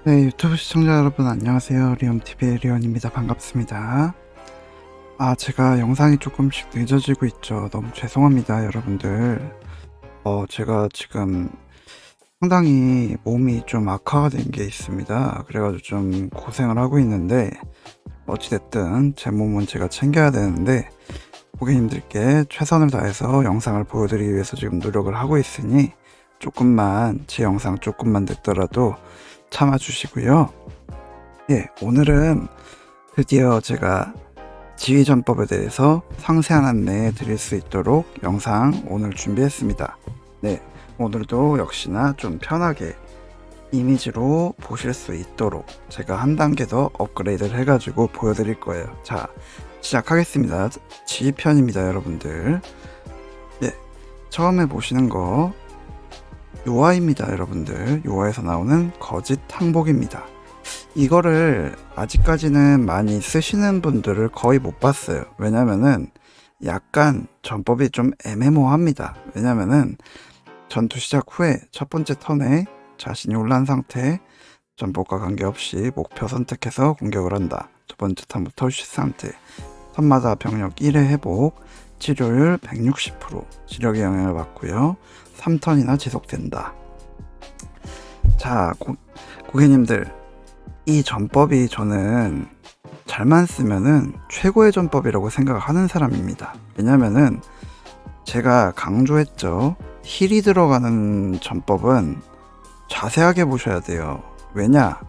네, 유튜브 시청자 여러분 안녕하세요. 리엄TV의 리언입니다. 반갑습니다. 제가 영상이 조금씩 늦어지고 있죠. 너무 죄송합니다, 여러분들. 제가 지금 상당히 몸이 좀 악화가 된 게 있습니다. 그래가지고 좀 고생을 하고 있는데, 어찌됐든 제 몸은 제가 챙겨야 되는데, 고객님들께 최선을 다해서 영상을 보여드리기 위해서 지금 노력을 하고 있으니, 제 영상 조금만 늦더라도 참아주시고요. 오늘은 드디어 제가 지휘전법에 대해서 상세한 안내 드릴 수 있도록 영상 오늘 준비했습니다. 오늘도 역시나 좀 편하게 이미지로 보실 수 있도록 제가 한 단계 더 업그레이드를 해가지고 보여드릴 거예요. 자, 시작하겠습니다. 지휘편입니다, 여러분들. 처음에 보시는 거 요아입니다, 여러분들. 요아에서 나오는 거짓 항복입니다. 이거를 아직까지는 많이 쓰시는 분들을 거의 못 봤어요. 왜냐면은 약간 전법이 좀 애매모호합니다. 왜냐면은 전투 시작 후에 첫 번째 턴에 자신이 혼란 상태, 전법과 관계없이 목표 선택해서 공격을 한다. 두 번째 턴부터 휴식 상태, 턴마다 병력 1회 회복, 치료율 160%, 지력의 영향을 받고요. 3턴이나 지속된다. 자, 고객님들, 이 전법이 저는 잘만 쓰면은 최고의 전법이라고 생각하는 사람입니다. 왜냐면은 제가 강조했죠. 힐이 들어가는 전법은 자세하게 보셔야 돼요. 왜냐?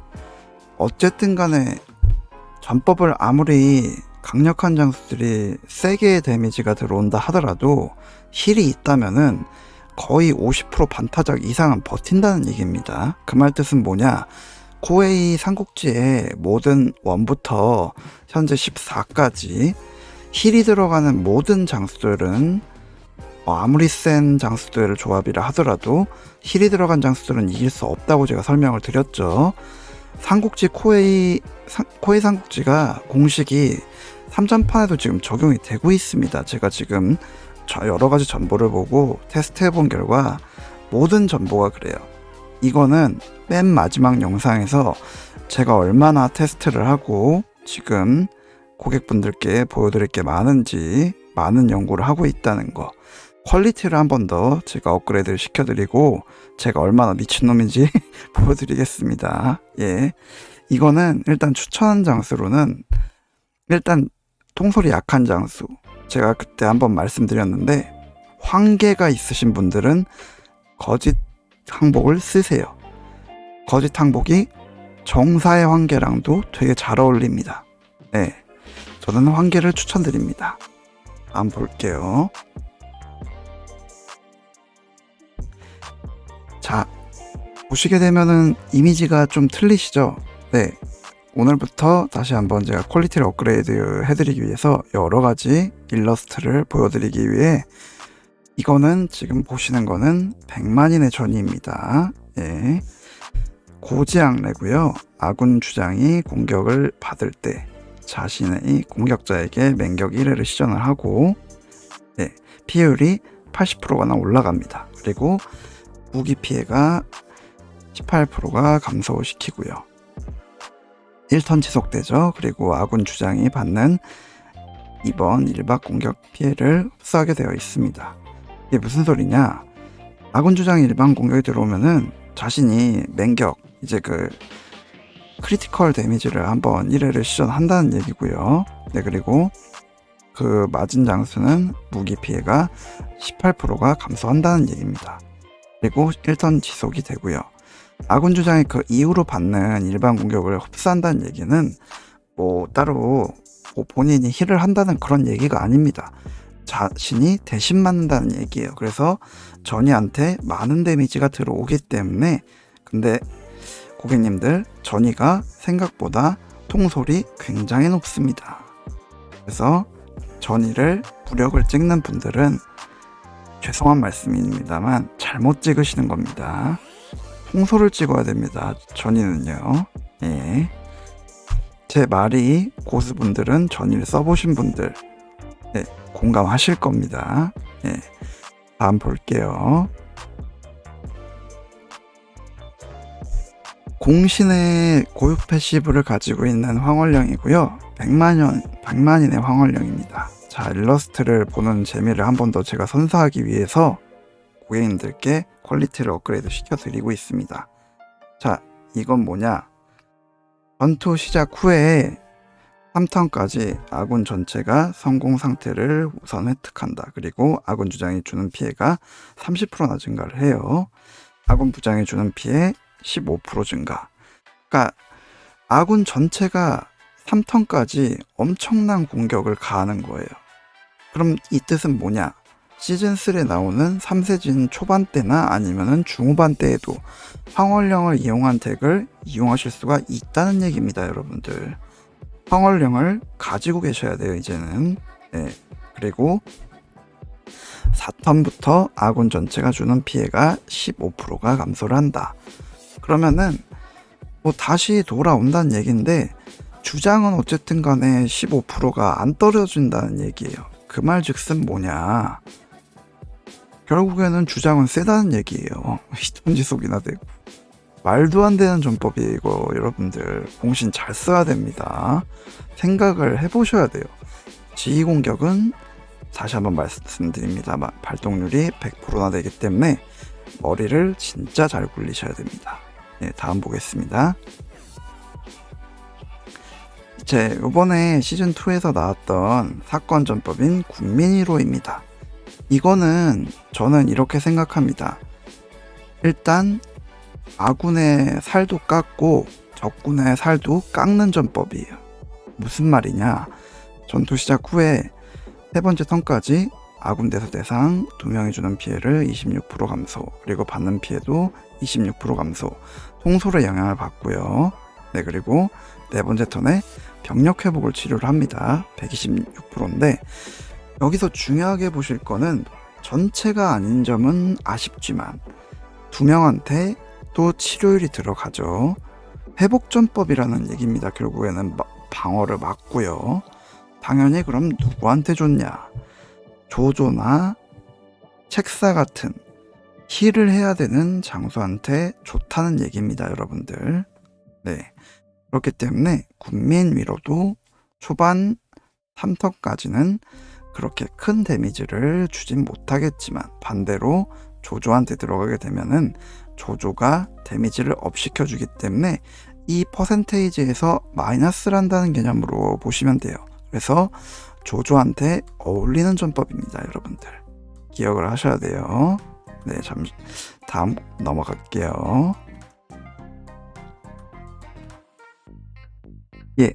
어쨌든 간에 전법을 아무리 강력한 장수들이 세게 데미지가 들어온다 하더라도 힐이 있다면은 거의 50% 반타작 이상은 버틴다는 얘기입니다. 그 말 뜻은 뭐냐? 코웨이 삼국지의 모든 1부터 현재 14까지 힐이 들어가는 모든 장수들은 아무리 센 장수들을 조합이라 하더라도 힐이 들어간 장수들은 이길 수 없다고 제가 설명을 드렸죠. 삼국지 코웨이 삼국지가 공식이 3전판에도 지금 적용이 되고 있습니다. 제가 지금 여러 가지 정보를 보고 테스트 해본 결과 모든 정보가 그래요. 이거는 맨 마지막 영상에서 제가 얼마나 테스트를 하고 지금 고객분들께 보여드릴 게 많은지 많은 연구를 하고 있다는 거, 퀄리티를 한 번 더 제가 업그레이드를 시켜드리고 제가 얼마나 미친놈인지 보여드리겠습니다. 이거는 일단 추천한 장수로는 일단 통솔이 약한 장수, 제가 그때 한번 말씀드렸는데 황계가 있으신 분들은 거짓 항복을 쓰세요. 거짓 항복이 정사의 황계랑도 되게 잘 어울립니다. 저는 황계를 추천드립니다. 한번 볼게요. 자, 보시게 되면은 이미지가 좀 틀리시죠? 오늘부터 다시 한번 제가 퀄리티를 업그레이드 해드리기 위해서 여러 가지 일러스트를 보여드리기 위해, 이거는 지금 보시는 거는 백만인의 전이입니다. 고지항례고요. 아군 주장이 공격을 받을 때 자신의 공격자에게 맹격 1회를 시전을 하고 피해율이 80%가 올라갑니다. 그리고 무기 피해가 18%가 감소시키고요. 1턴 지속되죠. 그리고 아군 주장이 받는 이번 1박 공격 피해를 흡수하게 되어 있습니다. 이게 무슨 소리냐? 아군 주장이 일반 공격이 들어오면은 자신이 맹격, 이제 크리티컬 데미지를 한번 1회를 시전한다는 얘기고요. 그리고 그 맞은 장수는 무기 피해가 18%가 감소한다는 얘기입니다. 그리고 1턴 지속이 되고요. 아군 주장이 그 이후로 받는 일반 공격을 흡수한다는 얘기는 따로 본인이 힐을 한다는 그런 얘기가 아닙니다. 자신이 대신 맞는다는 얘기예요. 그래서 전이한테 많은 데미지가 들어오기 때문에, 근데 고객님들, 전이가 생각보다 통솔이 굉장히 높습니다. 그래서 전이를 무력을 찍는 분들은 죄송한 말씀입니다만 잘못 찍으시는 겁니다. 통솔을 찍어야 됩니다. 전이는요. 제 말이 고수분들은 전이를 써보신 분들 공감하실 겁니다. 다음 볼게요. 공신의 고유 패시브를 가지고 있는 황홀령이고요. 100만인의 황홀령입니다. 자, 일러스트를 보는 재미를 한 번 더 제가 선사하기 위해서 고객님들께 퀄리티를 업그레이드 시켜드리고 있습니다. 자, 이건 뭐냐? 전투 시작 후에 3턴까지 아군 전체가 성공 상태를 우선 획득한다. 그리고 아군 주장이 주는 피해가 30%나 증가를 해요. 아군 부장이 주는 피해 15% 증가. 그러니까 아군 전체가 3턴까지 엄청난 공격을 가하는 거예요. 그럼 이 뜻은 뭐냐? 시즌3에 나오는 3세진 초반 때나 아니면은 중후반 때에도 황홀령을 이용한 덱을 이용하실 수가 있다는 얘기입니다, 여러분들. 황홀령을 가지고 계셔야 돼요, 이제는. 네. 그리고 4턴부터 아군 전체가 주는 피해가 15%가 감소를 한다. 그러면은 뭐 다시 돌아온다는 얘기인데, 주장은 어쨌든 간에 15%가 안 떨어진다는 얘기예요. 그 말 즉슨 뭐냐? 결국에는 주장은 세다는 얘기예요. 이ton지속이나 되고. 말도 안 되는 전법이에요, 이거. 여러분들 공신 잘 써야 됩니다. 생각을 해보셔야 돼요. 지휘 공격은 다시 한번 말씀드립니다만 발동률이 100%나 되기 때문에 머리를 진짜 잘 굴리셔야 됩니다. 네, 다음 보겠습니다. 이번에 시즌2에서 나왔던 사건 전법인 국민 1호입니다. 이거는 저는 이렇게 생각합니다. 일단 아군의 살도 깎고 적군의 살도 깎는 전법이에요. 무슨 말이냐? 전투 시작 후에 세 번째 턴까지 아군 대서 대상 2명이 주는 피해를 26% 감소, 그리고 받는 피해도 26% 감소, 통솔의 영향을 받고요. 네, 그리고 네 번째 턴에 병력 회복을 치료를 합니다. 126%인데 여기서 중요하게 보실 거는 전체가 아닌 점은 아쉽지만 2명한테 또 치료율이 들어가죠. 회복전법이라는 얘기입니다. 결국에는 방어를 막고요. 당연히 그럼 누구한테 좋냐? 조조나 책사 같은 힐을 해야 되는 장수한테 좋다는 얘기입니다, 여러분들. 네, 그렇기 때문에 국민 위로도 초반 3턴까지는 그렇게 큰 데미지를 주진 못하겠지만, 반대로 조조한테 들어가게 되면은 조조가 데미지를 업 시켜주기 때문에 이 퍼센테이지에서 마이너스를 한다는 개념으로 보시면 돼요. 그래서 조조한테 어울리는 전법입니다, 여러분들. 기억을 하셔야 돼요. 네, 잠시 다음 넘어갈게요. 예,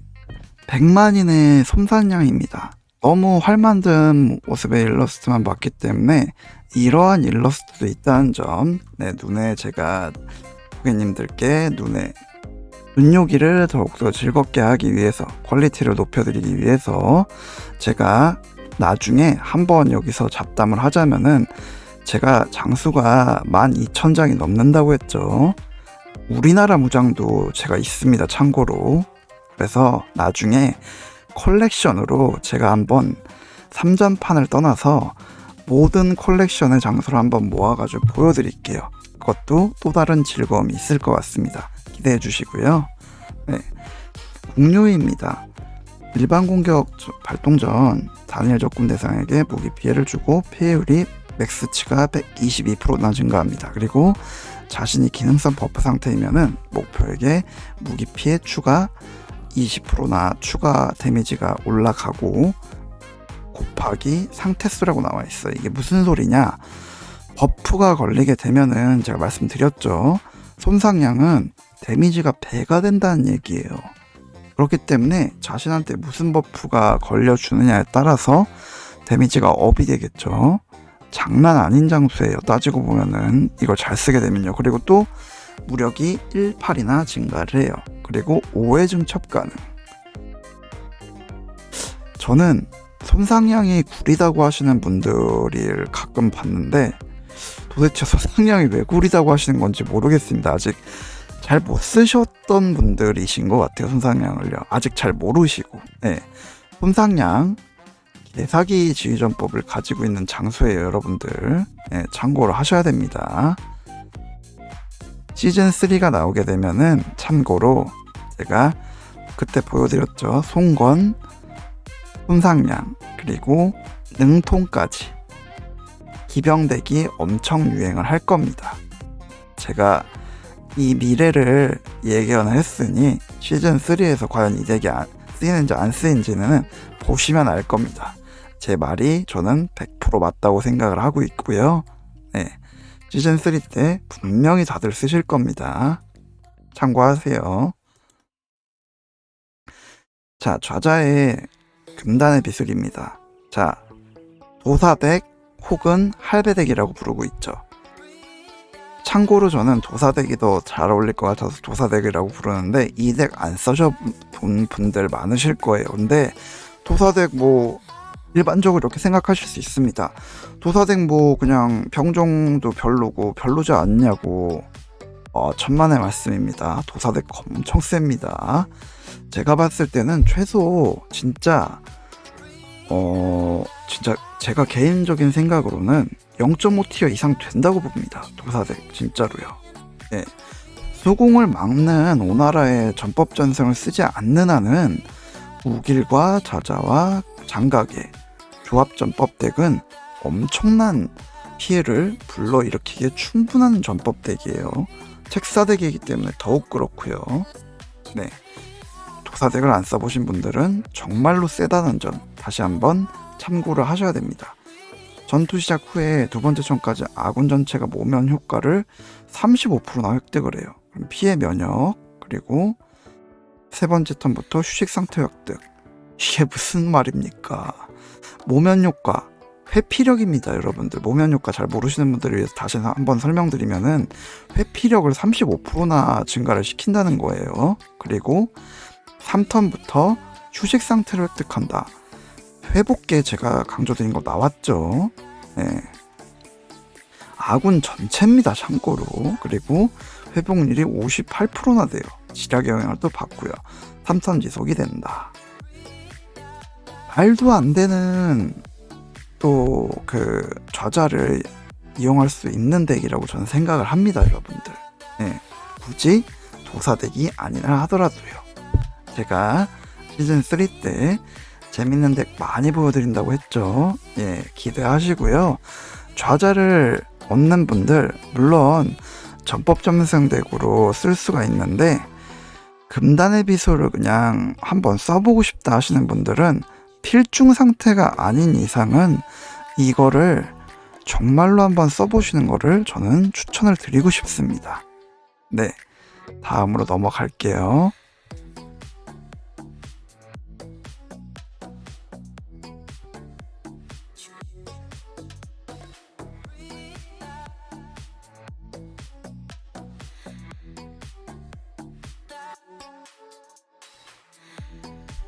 100만인의 솜산양입니다. 너무 활 만든 모습의 일러스트만 봤기 때문에 이러한 일러스트도 있다는 점, 네, 눈에 제가 고객님들께 눈요기를 더욱더 즐겁게 하기 위해서, 퀄리티를 높여드리기 위해서 제가 나중에 한번 여기서 잡담을 하자면은, 제가 장수가 12,000장이 넘는다고 했죠. 우리나라 무장도 제가 있습니다, 참고로. 그래서 나중에 컬렉션으로 제가 한번 3전판을 떠나서 모든 컬렉션의 장소를 한번 모아가지고 보여드릴게요. 그것도 또 다른 즐거움이 있을 것 같습니다. 기대해 주시고요. 네, 공료입니다. 일반 공격 발동 전 단일 적군 대상에게 무기 피해를 주고 피해율이 맥스치가 122%나 증가합니다. 그리고 자신이 기능성 버프 상태이면은 목표에게 무기 피해 추가 20%나 추가 데미지가 올라가고 곱하기 상태수라고 나와 있어요. 이게 무슨 소리냐? 버프가 걸리게 되면은 제가 말씀드렸죠. 손상량은 데미지가 배가 된다는 얘기예요. 그렇기 때문에 자신한테 무슨 버프가 걸려주느냐에 따라서 데미지가 업이 되겠죠. 장난 아닌 장수예요. 따지고 보면은 이걸 잘 쓰게 되면요. 그리고 또 무력이 1,8이나 증가를 해요. 그리고 5회 증첩 가능. 저는 손상량이 구리다고 하시는 분들을 가끔 봤는데 도대체 손상량이 왜 구리다고 하시는 건지 모르겠습니다. 아직 잘 못 쓰셨던 분들이신 것 같아요. 손상량을요. 아직 잘 모르시고. 네, 손상량 개사기 지휘전법을 가지고 있는 장수예요, 여러분들. 네, 참고를 하셔야 됩니다. 시즌3가 나오게 되면은 참고로 제가 그때 보여드렸죠. 송건, 손상량, 그리고 능통까지 기병덱이 엄청 유행을 할 겁니다. 제가 이 미래를 예견을 했으니 시즌3에서 과연 이 덱이 쓰이는지 안 쓰이는지는 보시면 알 겁니다. 제 말이 저는 100% 맞다고 생각을 하고 있고요. 네, 시즌3 때 분명히 다들 쓰실 겁니다. 참고하세요. 자, 좌자의 금단의 비술입니다. 자, 도사덱 혹은 할배덱이라고 부르고 있죠. 참고로 저는 도사덱이 더 잘 어울릴 것 같아서 도사덱이라고 부르는데 이 덱 안 써본 분들 많으실 거예요. 근데 도사덱 뭐 일반적으로 이렇게 생각하실 수 있습니다. 도사덱 뭐 그냥 병정도 별로고 별로지 않냐고. 천만의 말씀입니다. 도사덱 엄청 셉니다. 제가 봤을 때는 최소 진짜 제가 개인적인 생각으로는 0.5티어 이상 된다고 봅니다. 도사덱 진짜로요. 네. 수공을 막는 오나라의 전법 전승을 쓰지 않는 한은 우길과 자자와 장각의 조합 전법 덱은 엄청난 피해를 불러일으키기에 충분한 전법 덱이에요. 책사덱이기 때문에 더욱 그렇고요. 네. 도사덱을 안 써보신 분들은 정말로 세다는 점 다시 한번 참고를 하셔야 됩니다. 전투 시작 후에 두 번째 턴까지 아군 전체가 모면 효과를 35%나 획득을 해요. 그럼 피해 면역, 그리고 세 번째 턴부터 휴식 상태 획득. 이게 무슨 말입니까? 모면 효과, 회피력입니다. 여러분들 모면 효과 잘 모르시는 분들을 위해서 다시 한번 설명드리면은 회피력을 35%나 증가를 시킨다는 거예요. 그리고 3턴부터 휴식 상태를 획득한다. 회복계 제가 강조드린 거 나왔죠. 네. 아군 전체입니다. 참고로. 그리고 회복률이 58%나 돼요. 지략 영향을 또 받고요. 3턴 지속이 된다. 말도 안 되는 또 그 좌자를 이용할 수 있는 덱이라고 저는 생각을 합니다. 여러분들. 네. 굳이 도사덱이 아니라 하더라도요. 제가 시즌3 때 재밌는 덱 많이 보여드린다고 했죠. 예, 기대하시고요. 좌자를 얻는 분들 물론 전법 점승 덱으로 쓸 수가 있는데 금단의 비소를 그냥 한번 써보고 싶다 하시는 분들은 필중 상태가 아닌 이상은 이거를 정말로 한번 써보시는 거를 저는 추천을 드리고 싶습니다. 네, 다음으로 넘어갈게요.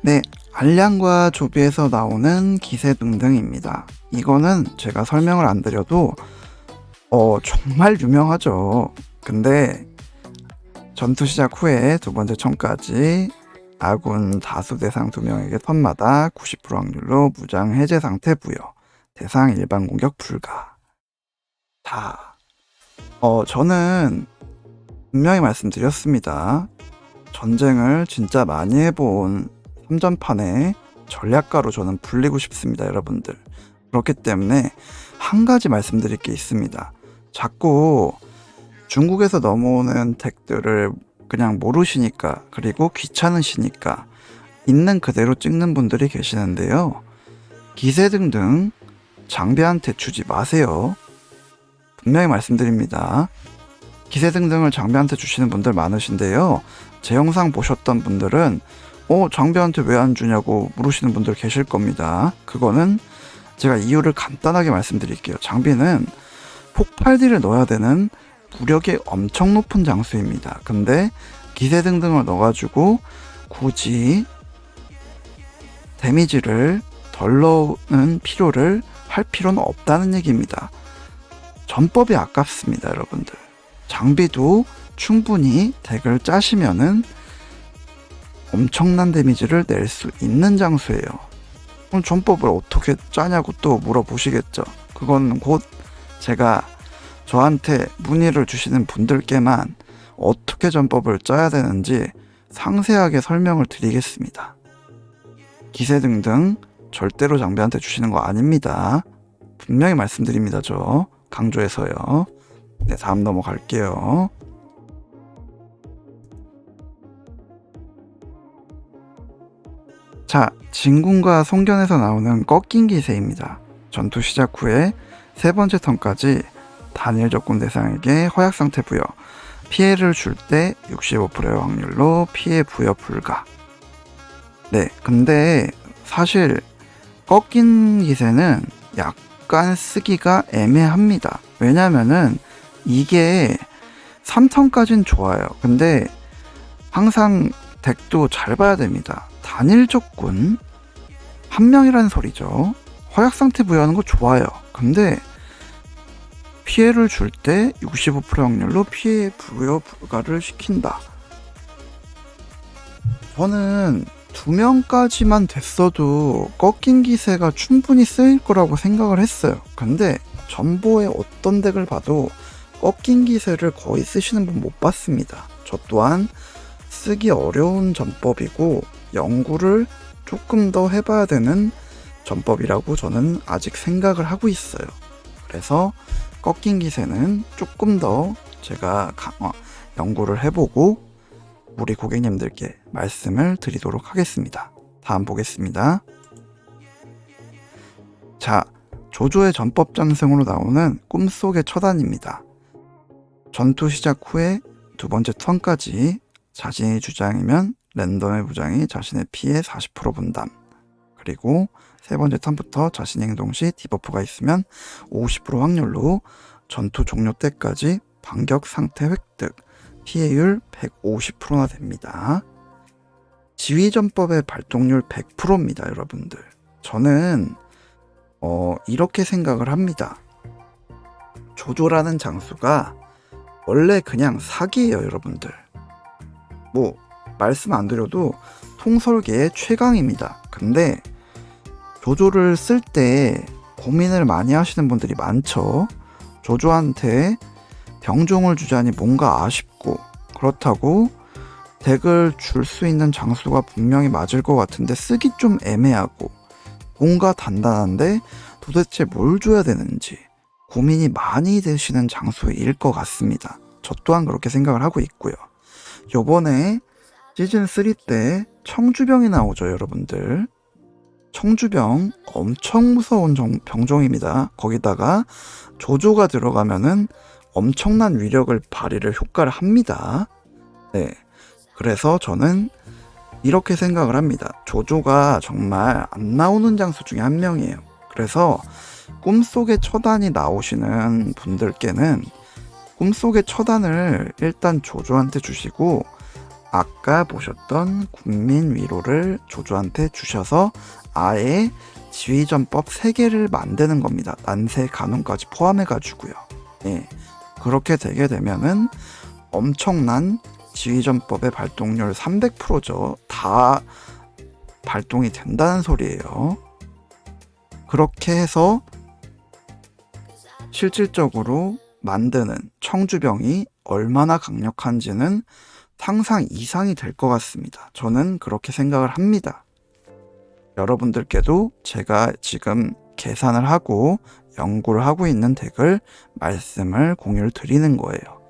네, 알량과 조비에서 나오는 기세 등등입니다. 이거는 제가 설명을 안 드려도 정말 유명하죠. 근데 전투 시작 후에 두 번째 턴까지 아군 다수 대상 2명에게 턴마다 90% 확률로 무장 해제 상태 부여, 대상 일반 공격 불가. 자, 저는 분명히 말씀드렸습니다. 전쟁을 진짜 많이 해본 3전판의 전략가로 저는 불리고 싶습니다. 여러분들. 그렇기 때문에 한 가지 말씀드릴 게 있습니다. 자꾸 중국에서 넘어오는 덱들을 그냥 모르시니까, 그리고 귀찮으시니까 있는 그대로 찍는 분들이 계시는데요. 기세 등등 장비한테 주지 마세요. 분명히 말씀드립니다. 기세 등등을 장비한테 주시는 분들 많으신데요. 제 영상 보셨던 분들은 장비한테 왜 안 주냐고 물으시는 분들 계실 겁니다. 그거는 제가 이유를 간단하게 말씀드릴게요. 장비는 폭발딜을 넣어야 되는 무력이 엄청 높은 장수입니다. 근데 기세 등등을 넣어가지고 굳이 데미지를 덜 넣는 필요를 할 필요는 없다는 얘기입니다. 전법이 아깝습니다. 여러분들. 장비도 충분히 덱을 짜시면은 엄청난 데미지를 낼 수 있는 장수예요. 그럼 전법을 어떻게 짜냐고 또 물어보시겠죠. 그건 곧 제가 저한테 문의를 주시는 분들께만 어떻게 전법을 짜야 되는지 상세하게 설명을 드리겠습니다. 기세 등등 절대로 장비한테 주시는 거 아닙니다. 분명히 말씀드립니다. 저 강조해서요. 네, 다음 넘어갈게요. 자, 진군과 송견에서 나오는 꺾인 기세입니다. 전투 시작 후에 세 번째 턴까지 단일 적군 대상에게 허약 상태 부여, 피해를 줄 때 65%의 확률로 피해 부여 불가. 네, 근데 사실 꺾인 기세는 약간 쓰기가 애매합니다. 왜냐면은 이게 3턴까진 좋아요. 근데 항상 덱도 잘 봐야 됩니다. 단일 적군 한 명이라는 소리죠. 허약 상태 부여하는 거 좋아요. 근데 피해를 줄 때 65% 확률로 피해 부여 불가를 시킨다. 저는 2명까지만 됐어도 꺾인 기세가 충분히 쓰일 거라고 생각을 했어요. 근데 전보의 어떤 덱을 봐도 꺾인 기세를 거의 쓰시는 분 못 봤습니다. 저 또한 쓰기 어려운 전법이고 연구를 조금 더 해봐야 되는 전법이라고 저는 아직 생각을 하고 있어요. 그래서 꺾인 기세는 조금 더 제가 연구를 해보고 우리 고객님들께 말씀을 드리도록 하겠습니다. 다음 보겠습니다. 자, 조조의 전법 장승으로 나오는 꿈속의 처단입니다. 전투 시작 후에 두 번째 턴까지 자신의 주장이면 랜덤의 부장이 자신의 피해 40% 분담, 그리고 세 번째 턴부터 자신의 행동 시 디버프가 있으면 50% 확률로 전투 종료 때까지 반격 상태 획득, 피해율 150%나 됩니다. 지휘전법의 발동률 100%입니다, 여러분들. 저는 이렇게 생각을 합니다. 조조라는 장수가 원래 그냥 사기예요, 여러분들. 뭐 말씀 안 드려도 통솔계의 최강입니다. 근데 조조를 쓸 때 고민을 많이 하시는 분들이 많죠. 조조한테 병종을 주자니 뭔가 아쉽고, 그렇다고 덱을 줄 수 있는 장수가 분명히 맞을 것 같은데 쓰기 좀 애매하고, 뭔가 단단한데 도대체 뭘 줘야 되는지 고민이 많이 되시는 장수일 것 같습니다. 저 또한 그렇게 생각을 하고 있고요. 요번에 시즌3 때 청주병이 나오죠, 여러분들. 청주병 엄청 무서운 병종입니다. 거기다가 조조가 들어가면은 엄청난 위력을 발휘를 효과를 합니다. 네, 그래서 저는 이렇게 생각을 합니다. 조조가 정말 안 나오는 장수 중에 한 명이에요. 그래서 꿈속의 처단이 나오시는 분들께는 꿈속의 처단을 일단 조조한테 주시고, 아까 보셨던 국민 위로를 조조한테 주셔서 아예 지휘전법 3개를 만드는 겁니다. 난세 간운까지 포함해가지고요. 예, 그렇게 되게 되면은 엄청난 지휘전법의 발동률 300%죠. 다 발동이 된다는 소리예요. 그렇게 해서 실질적으로 만드는 청주병이 얼마나 강력한지는 상상 이상이 될 것 같습니다. 저는 그렇게 생각을 합니다. 여러분들께도 제가 지금 계산을 하고 연구를 하고 있는 덱을 말씀을 공유를 드리는 거예요.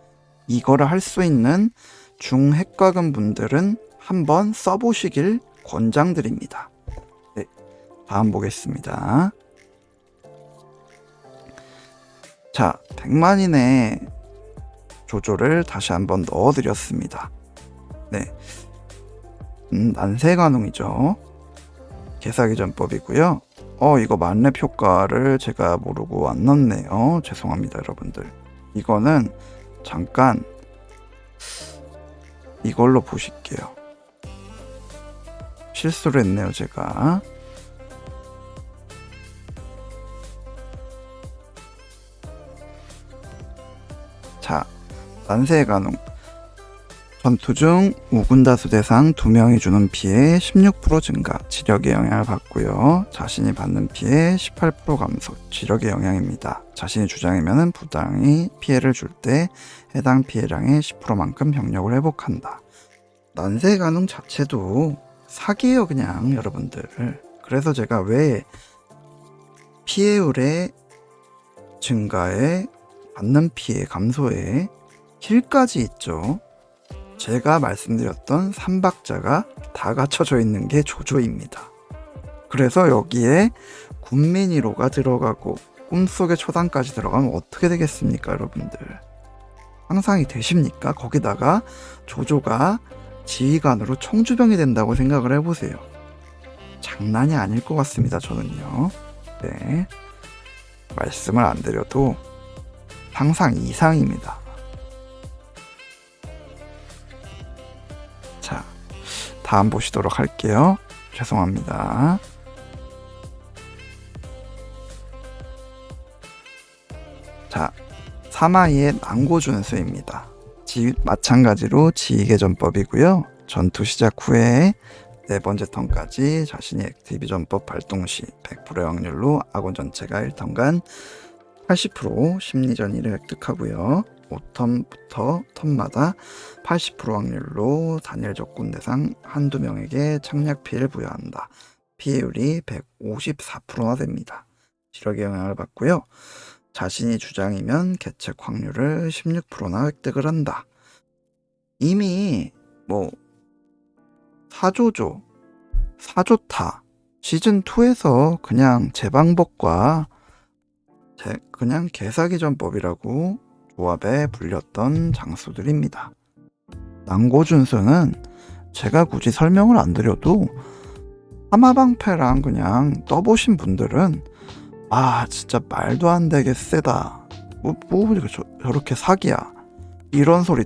이거를 할 수 있는 중핵과금 분들은 한번 써보시길 권장드립니다. 네, 다음 보겠습니다. 자, 100만인의 조조를 다시 한번 넣어드렸습니다. 네, 난세간웅이죠. 개사기 전법이고요. 이거 만렙 효과를 제가 모르고 안 넣었네요. 죄송합니다, 여러분들. 이거는 잠깐 이걸로 보실게요. 실수를 했네요, 제가. 자, 난세간웅 전투 중 우군다수 대상 2명이 주는 피해 16% 증가, 지력의 영향을 받고요. 자신이 받는 피해 18% 감소, 지력의 영향입니다. 자신이 주장이면 부당히 피해를 줄 때 해당 피해량의 10%만큼 병력을 회복한다. 난세 가능 자체도 사기예요, 그냥 여러분들. 그래서 제가 왜 피해율의 증가에 받는 피해 감소에 힐까지 있죠. 제가 말씀드렸던 3박자가 다 갖춰져 있는 게 조조입니다. 그래서 여기에 군민 1호가 들어가고 꿈속의 초단까지 들어가면 어떻게 되겠습니까, 여러분들? 상상이 되십니까? 거기다가 조조가 지휘관으로 청주병이 된다고 생각을 해보세요. 장난이 아닐 것 같습니다, 저는요. 네, 말씀을 안 드려도 상상 이상입니다. 자, 다음 보시도록 할게요. 죄송합니다. 자, 사마이의 난고준수입니다. 마찬가지로 지휘개전법이고요. 전투 시작 후에 4번째 턴까지 자신이 액티비 전법 발동 시 100%의 확률로 아군 전체가 1턴간 80% 심리전 1을 획득하고요. 5턴부터 턴마다 80% 확률로 단일 적군 대상 한두 명에게 착략 피해를 부여한다. 피해율이 154%나 됩니다. 지력의 영향을 받고요. 자신이 주장이면 개책 확률을 16%나 획득을 한다. 이미 사조타 시즌2에서 그냥 제 방법과 그냥 개사기전법이라고 조합에 불렸던 장수들입니다. 난고준수는 제가 굳이 설명을 안 드려도 하마방패랑 그냥 떠보신 분들은 진짜 말도 안 되게 세다. 저렇게 사기야. 이런 소리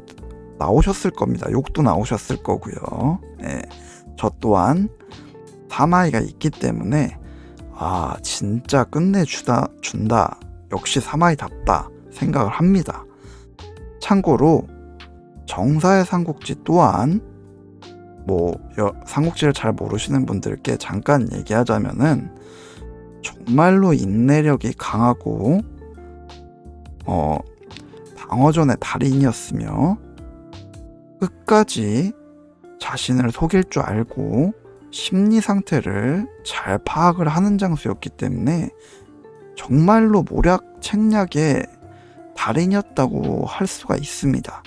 나오셨을 겁니다. 욕도 나오셨을 거고요. 네, 저 또한 사마이가 있기 때문에 진짜 준다. 역시 사마이답다 생각을 합니다. 참고로 정사의 삼국지 또한 삼국지를 잘 모르시는 분들께 잠깐 얘기하자면은 정말로 인내력이 강하고 방어전의 달인이었으며 끝까지 자신을 속일 줄 알고 심리 상태를 잘 파악을 하는 장수였기 때문에 정말로 모략 책략의 달인이었다고 할 수가 있습니다.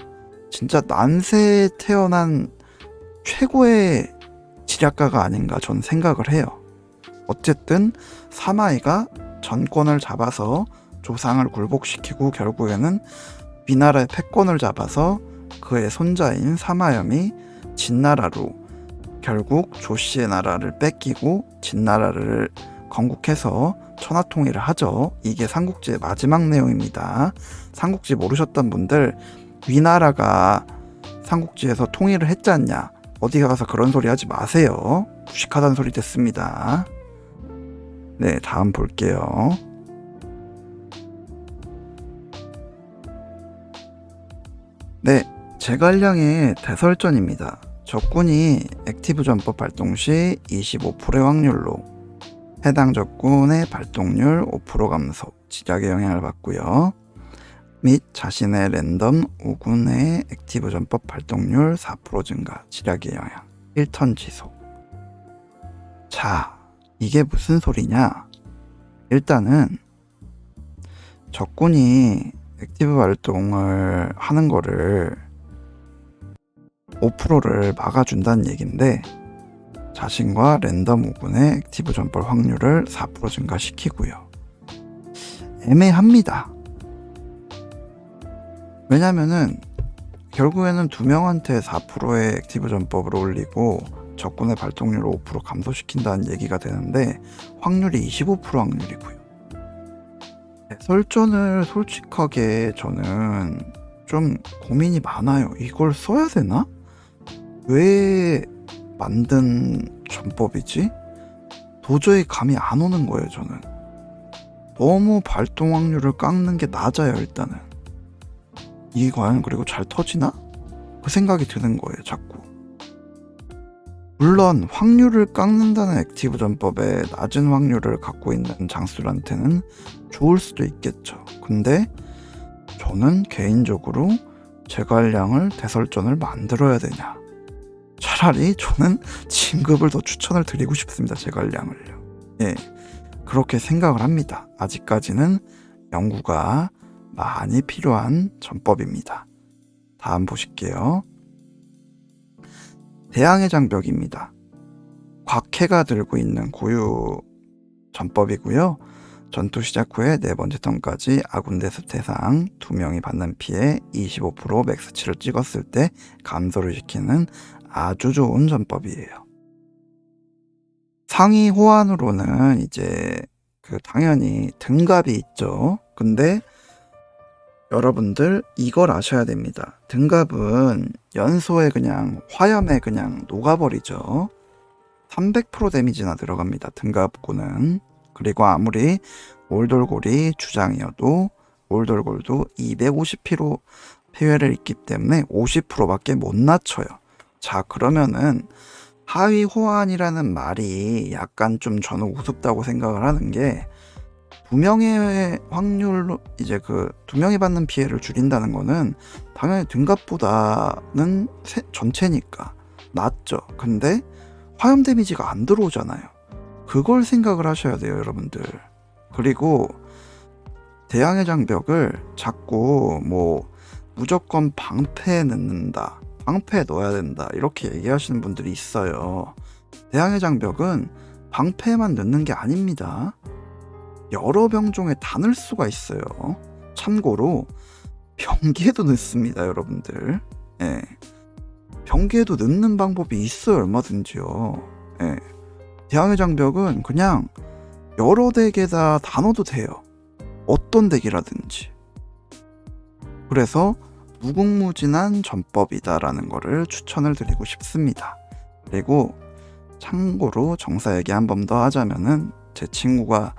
진짜 난세에 태어난 최고의 지략가가 아닌가 전 생각을 해요. 어쨌든 사마이가 전권을 잡아서 조상을 굴복시키고 결국에는 위나라의 패권을 잡아서 그의 손자인 사마염이 진나라로 결국 조씨의 나라를 뺏기고 진나라를 건국해서 천하통일을 하죠. 이게 삼국지의 마지막 내용입니다. 삼국지 모르셨던 분들, 위나라가 삼국지에서 통일을 했지 않냐, 어디 가서 그런 소리 하지 마세요. 무식하다는 소리 됐습니다. 네, 다음 볼게요. 네, 제갈량의 대설전입니다. 적군이 액티브 전법 발동 시 25%의 확률로 해당 적군의 발동률 5% 감소, 지략의 영향을 받고요. 및 자신의 랜덤 5군의 액티브 전법 발동률 4% 증가, 지략의 영향, 1턴 지속. 자, 이게 무슨 소리냐? 일단은 적군이 액티브 발동을 하는 거를 5%를 막아준다는 얘긴데 자신과 랜덤 5군의 액티브 전법 확률을 4% 증가시키고요. 애매합니다. 왜냐면은 결국에는 2명한테 4%의 액티브 전법을 올리고 적군의 발동률을 5% 감소시킨다는 얘기가 되는데 확률이 25% 확률이고요. 설전을 솔직하게 저는 좀 고민이 많아요. 이걸 써야 되나? 왜 만든 전법이지? 도저히 감이 안 오는 거예요, 저는. 너무 발동 확률을 깎는 게 낮아요, 일단은. 이게 과연 그리고 잘 터지나? 그 생각이 드는 거예요, 자꾸. 물론 확률을 깎는다는 액티브 전법에 낮은 확률을 갖고 있는 장수들한테는 좋을 수도 있겠죠. 근데 저는 개인적으로 제갈량을 대설전을 만들어야 되냐, 차라리 저는 진급을 더 추천을 드리고 싶습니다. 제갈량을요. 예, 그렇게 생각을 합니다. 아직까지는 연구가 많이 필요한 전법입니다. 다음 보실게요. 대항해 장벽입니다. 곽해가 들고 있는 고유 전법이고요. 전투 시작 후에 4번째 턴까지 아군 대습 대상 2명이 받는 피해 25% 맥스치를 찍었을 때 감소를 시키는 아주 좋은 전법이에요. 상위 호환으로는 이제 당연히 등갑이 있죠. 근데 여러분들 이걸 아셔야 됩니다. 등갑은 연소에 그냥 화염에 그냥 녹아버리죠. 300% 데미지나 들어갑니다. 등갑군은. 그리고 아무리 올돌골이 주장이어도 올돌골도 250% 폐회를 입기 때문에 50%밖에 못 낮춰요. 자, 그러면은 하위 호환이라는 말이 약간 좀 저는 우습다고 생각을 하는 게, 2명의 확률로 이제 2명이 받는 피해를 줄인다는 거는 당연히 등갑보다는 전체니까 낮죠. 근데 화염 데미지가 안 들어오잖아요. 그걸 생각을 하셔야 돼요, 여러분들. 그리고 대항해 장벽을 자꾸 무조건 방패에 넣는다, 방패에 넣어야 된다, 이렇게 얘기하시는 분들이 있어요. 대항해 장벽은 방패에만 넣는 게 아닙니다. 여러 병종에 다 넣을 수가 있어요. 참고로 병기에도 넣습니다, 여러분들. 예. 병기에도 넣는 방법이 있어요, 얼마든지요. 예. 대항해 장벽은 그냥 여러 덱에다 다 넣어도 돼요. 어떤 덱이라든지. 그래서 무궁무진한 전법이다라는 거를 추천을 드리고 싶습니다. 그리고 참고로 정사 얘기 한 번 더 하자면은, 제 친구가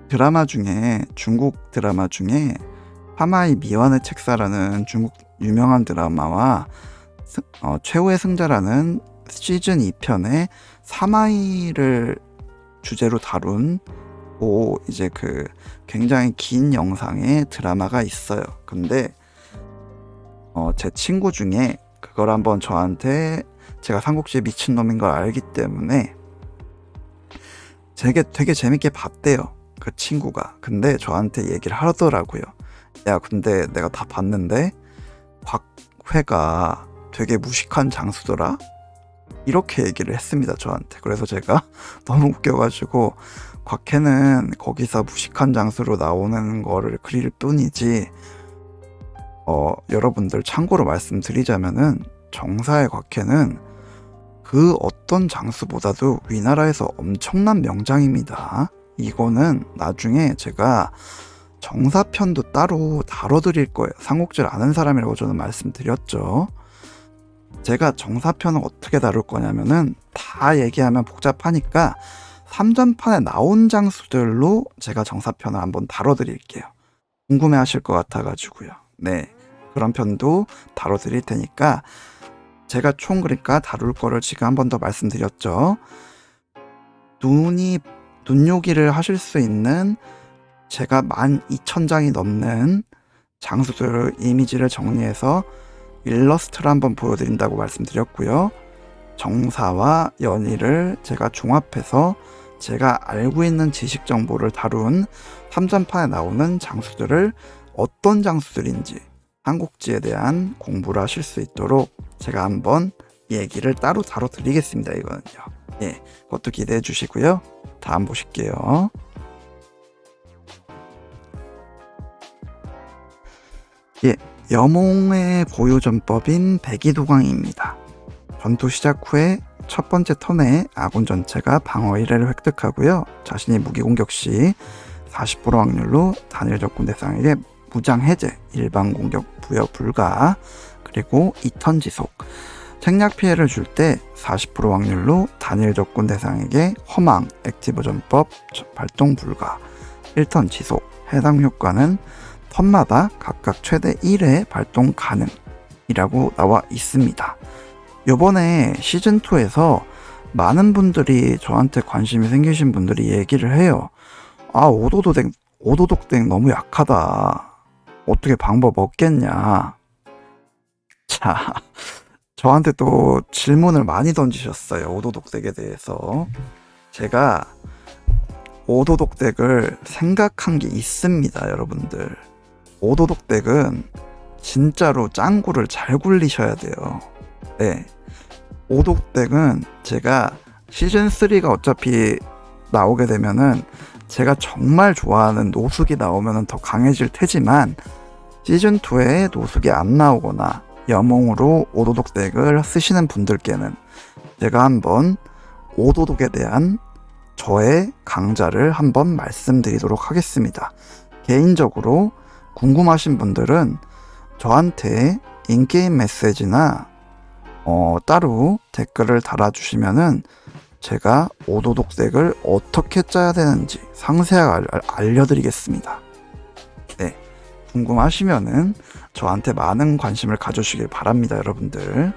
드라마 중에, 중국 드라마 중에 하마이 미완의 책사라는 중국 유명한 드라마와 최후의 승자라는 시즌 2편의 사마이를 주제로 다룬 이제 굉장히 긴 영상의 드라마가 있어요. 근데 제 친구 중에 그걸 한번 저한테, 제가 삼국지에 미친놈인 걸 알기 때문에 되게 재밌게 봤대요, 그 친구가. 근데 저한테 얘기를 하더라고요. 야, 근데 내가 다 봤는데 곽회가 되게 무식한 장수더라, 이렇게 얘기를 했습니다, 저한테. 그래서 제가 너무 웃겨가지고, 곽회는 거기서 무식한 장수로 나오는 거를 그릴 뿐이지, 여러분들 참고로 말씀드리자면은 정사의 곽회는 그 어떤 장수보다도 위나라에서 엄청난 명장입니다. 이거는 나중에 제가 정사편도 따로 다뤄드릴 거예요. 삼국지를 아는 사람이라고 저는 말씀드렸죠. 제가 정사편을 어떻게 다룰 거냐면은, 다 얘기하면 복잡하니까 3전판에 나온 장수들로 제가 정사편을 한번 다뤄드릴게요. 궁금해 하실 것 같아가지고요. 네, 그런 편도 다뤄드릴 테니까, 제가 총 그러니까 다룰 거를 지금 한 번 더 말씀드렸죠. 눈요기를 하실 수 있는 제가 12,000장이 넘는 장수들 이미지를 정리해서 일러스트를 한번 보여드린다고 말씀드렸고요. 정사와 연의를 제가 종합해서 제가 알고 있는 지식 정보를 다룬 3전판에 나오는 장수들을 어떤 장수들인지 삼국지에 대한 공부를 하실 수 있도록 제가 한번 얘기를 따로 다뤄드리겠습니다. 이거는요. 예, 그것도 기대해 주시고요. 다음 보실게요. 예, 여몽의 보유 전법인 백이도강입니다. 전투 시작 후에 첫 번째 턴에 아군 전체가 방어 1회를 획득하고요. 자신이 무기 공격 시 40% 확률로 단일 적군 대상에게 무장 해제, 일반 공격 부여 불가, 그리고 2턴 지속. 생략 피해를 줄 때 40% 확률로 단일 적군 대상에게 허망, 액티브 전법 발동 불가, 1턴 지속. 해당 효과는 턴마다 각각 최대 1회 발동 가능. 이라고 나와 있습니다. 요번에 시즌2에서 많은 분들이 저한테 관심이 생기신 분들이 얘기를 해요. 아, 오도독덱 너무 약하다. 어떻게 방법 없겠냐. 자, 저한테 또 질문을 많이 던지셨어요. 오도독덱에 대해서. 제가 오도독덱을 생각한 게 있습니다, 여러분들. 오도독덱은 진짜로 짱구를 잘 굴리셔야 돼요. 네. 오도독덱은 제가 시즌3가 어차피 나오게 되면은 제가 정말 좋아하는 노숙이 나오면은 더 강해질 테지만 시즌2에 노숙이 안 나오거나 여몽으로 오도독덱을 쓰시는 분들께는 제가 한번 오도독에 대한 저의 강좌를 한번 말씀드리도록 하겠습니다. 개인적으로 궁금하신 분들은 저한테 인게임 메시지나 따로 댓글을 달아주시면은 제가 오도독덱을 어떻게 짜야 되는지 상세하게 알려드리겠습니다. 네, 궁금하시면은 저한테 많은 관심을 가져주시길 바랍니다, 여러분들.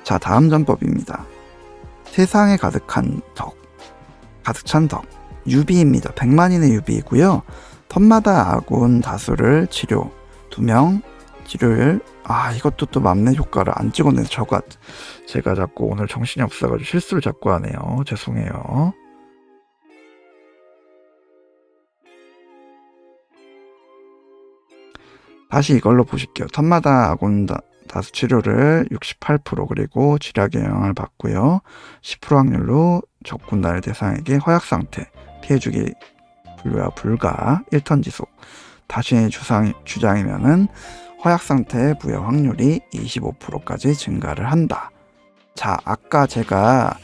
자, 다음 전법입니다. 세상에 가득찬 덕, 유비입니다. 100만인의 유비이고요. 턴마다 아군 다수를 치료, 2명 치료율. 이것도 또 맘내 효과를 안 찍었네요. 제가 자꾸 오늘 정신이 없어가지고 실수를 자꾸 하네요. 죄송해요. 다시 이걸로 보실게요. 턴마다 아군 다수 치료를 68% 그리고 지략의 영향을 받고요. 10% 확률로 적군단의 대상에게 허약 상태, 피해주기 불가 1턴 지속. 자신의 주장이면은 허약 상태의 부여 확률이 25%까지 증가를 한다. 자, 아까 제가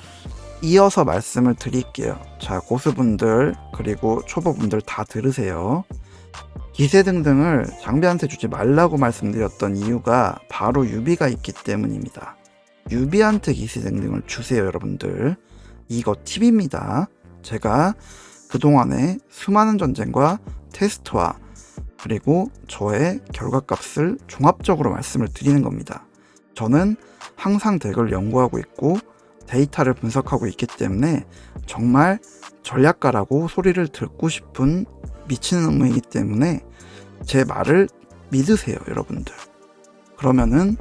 이어서 말씀을 드릴게요. 자, 고수분들 그리고 초보분들 다 들으세요. 기세 등등을 장비한테 주지 말라고 말씀드렸던 이유가 바로 유비가 있기 때문입니다. 유비한테 기세 등등을 주세요, 여러분들. 이거 팁입니다. 제가 그동안에 수많은 전쟁과 테스트와 그리고 저의 결과값을 종합적으로 말씀을 드리는 겁니다. 저는 항상 덱을 연구하고 있고 데이터를 분석하고 있기 때문에 정말 전략가라고 소리를 듣고 싶은 미치는 놈이기 때문에 제 말을 믿으세요, 여러분들. 그러면은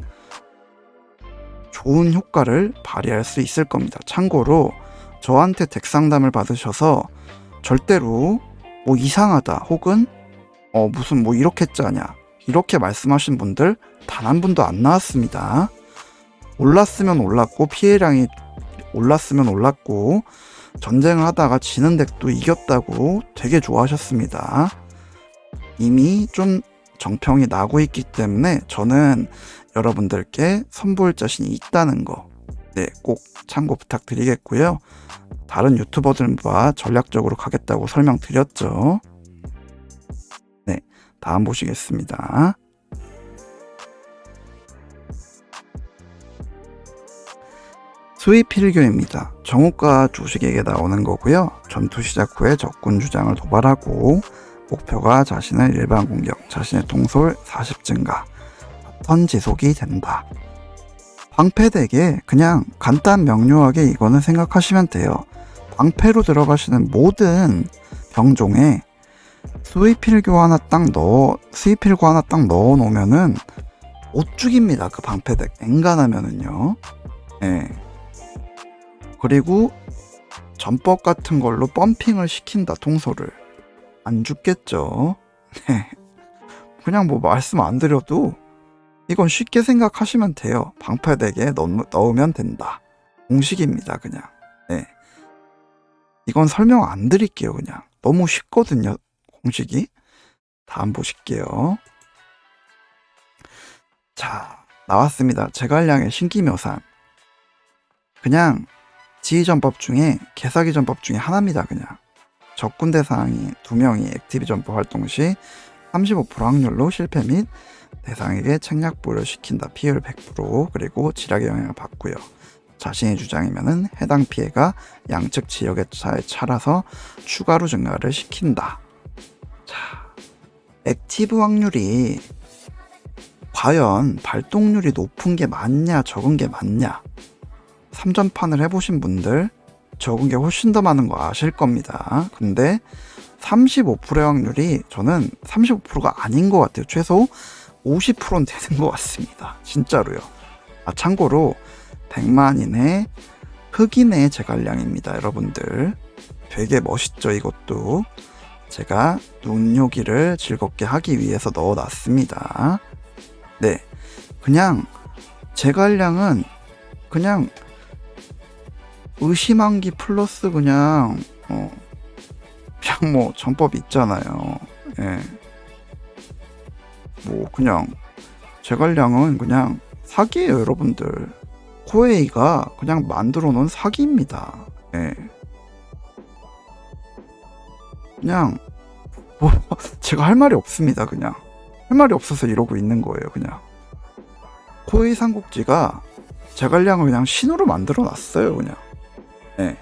좋은 효과를 발휘할 수 있을 겁니다. 참고로 저한테 덱 상담을 받으셔서 절대로 뭐 이상하다 혹은 무슨 뭐 이렇게 짜냐 이렇게 말씀하신 분들 단 한 분도 안 나왔습니다. 올랐으면 올랐고 피해량이 올랐으면 올랐고 전쟁을 하다가 지는 덱도 이겼다고 되게 좋아하셨습니다. 이미 좀 정평이 나고 있기 때문에 저는 여러분들께 선보일 자신이 있다는 거, 네, 꼭 참고 부탁드리겠고요. 다른 유튜버들과 전략적으로 가겠다고 설명드렸죠. 네, 다음 보시겠습니다. 수위 필교입니다. 정오가 주식에게 나오는 거고요. 전투 시작 후에 적군 주장을 도발하고 목표가 자신의 일반 공격, 자신의 동솔 40 증가, 턴 지속이 된다. 방패덱에 그냥 간단 명료하게 이거는 생각하시면 돼요. 방패로 들어가시는 모든 병종에 수위필교 하나 딱 넣어 놓으면은 못 죽입니다. 그 방패덱 엔간하면은요. 네. 그리고 전법 같은 걸로 펌핑을 시킨다. 통솔을 안 죽겠죠. 네. 그냥 뭐 말씀 안 드려도 이건 쉽게 생각하시면 돼요. 방패덱에 넣으면 된다. 공식입니다. 그냥. 네. 이건 설명 안 드릴게요. 그냥 너무 쉽거든요. 공식이. 다음 보실게요. 자, 나왔습니다. 제갈량의 신기묘산. 그냥 지휘전법 중에 개사기 전법 중에 하나입니다. 그냥 적군 대상이 2명이 액티비 전법 활동 시 35% 확률로 실패 및 대상에게 책략부를 시킨다. 피해율 100% 그리고 지략의 영향을 받고요. 자신의 주장이면은 해당 피해가 양측 지역의 차에 차라서 추가로 증가를 시킨다. 자, 액티브 확률이 과연 발동률이 높은 게 맞냐 적은 게 맞냐, 3전판을 해보신 분들 적은 게 훨씬 더 많은 거 아실 겁니다. 근데 35%의 확률이 저는 35%가 아닌 것 같아요. 최소 50%는 되는 것 같습니다. 진짜로요. 참고로 100만인의 흑인의 제갈량입니다. 여러분들 되게 멋있죠. 이것도 제가 눈요기를 즐겁게 하기 위해서 넣어놨습니다. 네, 그냥 제갈량은 그냥 의심한기 플러스 그냥 뭐 전법 있잖아요. 예. 뭐 그냥 제갈량은 그냥 사기예요, 여러분들. 코에이가 그냥 만들어 놓은 사기입니다. 예. 그냥 뭐 제가 할 말이 없습니다. 그냥 할 말이 없어서 이러고 있는 거예요. 그냥 코에이 삼국지가 제갈량을 그냥 신으로 만들어 놨어요. 그냥. 예.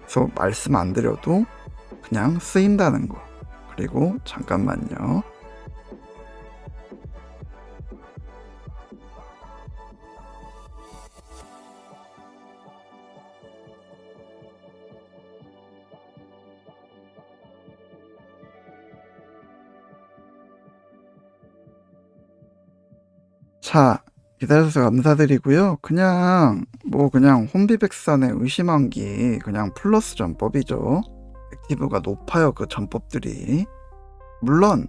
그래서 말씀 안 드려도 그냥 쓰인다는 거. 그리고 잠깐만요. 자, 기다려주셔서 감사드리고요. 그냥 그냥 혼비백산의 의심한기 그냥 플러스 전법이죠. 액티브가 높아요, 그 전법들이. 물론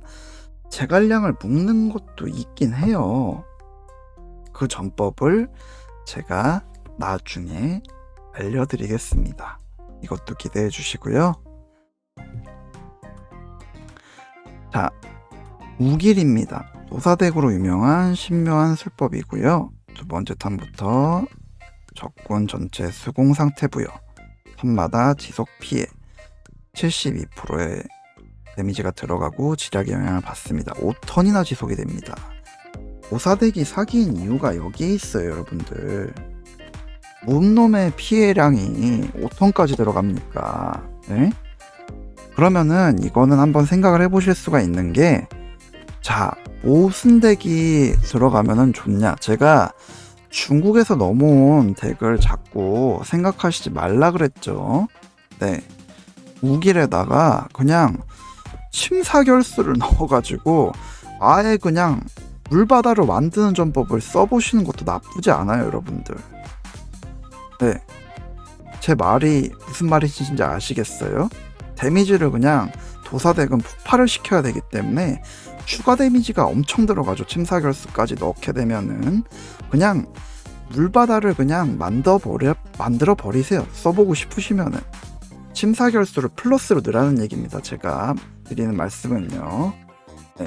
제갈량을 묶는 것도 있긴 해요. 그 전법을 제가 나중에 알려드리겠습니다. 이것도 기대해 주시고요. 자, 우길입니다. 노사덱으로 유명한 신묘한 술법이고요. 두 번째 턴부터 적군 전체 수공 상태 부여, 턴마다 지속 피해 72%의 데미지가 들어가고 지략의 영향을 받습니다. 5턴이나 지속이 됩니다. 노사덱이 사기인 이유가 여기에 있어요, 여러분들. 몸놈의 피해량이 5턴까지 들어갑니까? 네? 그러면은 이거는 한번 생각을 해보실 수가 있는 게, 자, 무슨 덱이 들어가면은 좋냐? 제가 중국에서 넘어온 덱을 자꾸 생각하시지 말라 그랬죠. 네, 우길에다가 그냥 침사결수를 넣어가지고 아예 그냥 물바다로 만드는 전법을 써보시는 것도 나쁘지 않아요, 여러분들. 네, 제 말이 무슨 말이신지 아시겠어요? 데미지를 그냥 도사덱은 폭발을 시켜야 되기 때문에 추가 데미지가 엄청 들어가죠. 침사결수까지 넣게 되면은 그냥 물바다를 그냥 만들어 버리세요. 써보고 싶으시면은. 침사결수를 플러스로 넣으라는 얘기입니다. 제가 드리는 말씀은요. 네,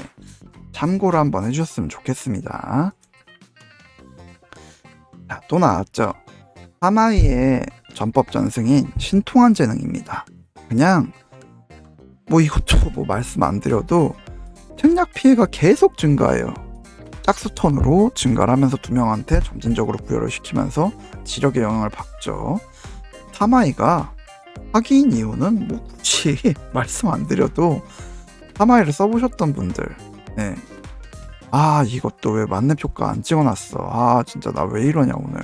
참고로 한번 해주셨으면 좋겠습니다. 자, 또 나왔죠. 하마이의 전법 전승인 신통한 재능입니다. 그냥 이것도 말씀 안 드려도 생략 피해가 계속 증가해요. 짝수턴으로 증가를 하면서 두 명한테 점진적으로 부여를 시키면서 지력의 영향을 받죠. 타마이가 사기인 이유는 굳이 말씀 안 드려도 타마이를 써보셨던 분들, 네. 이것도 왜 만렙 효과 안 찍어놨어. 진짜 나 왜 이러냐 오늘.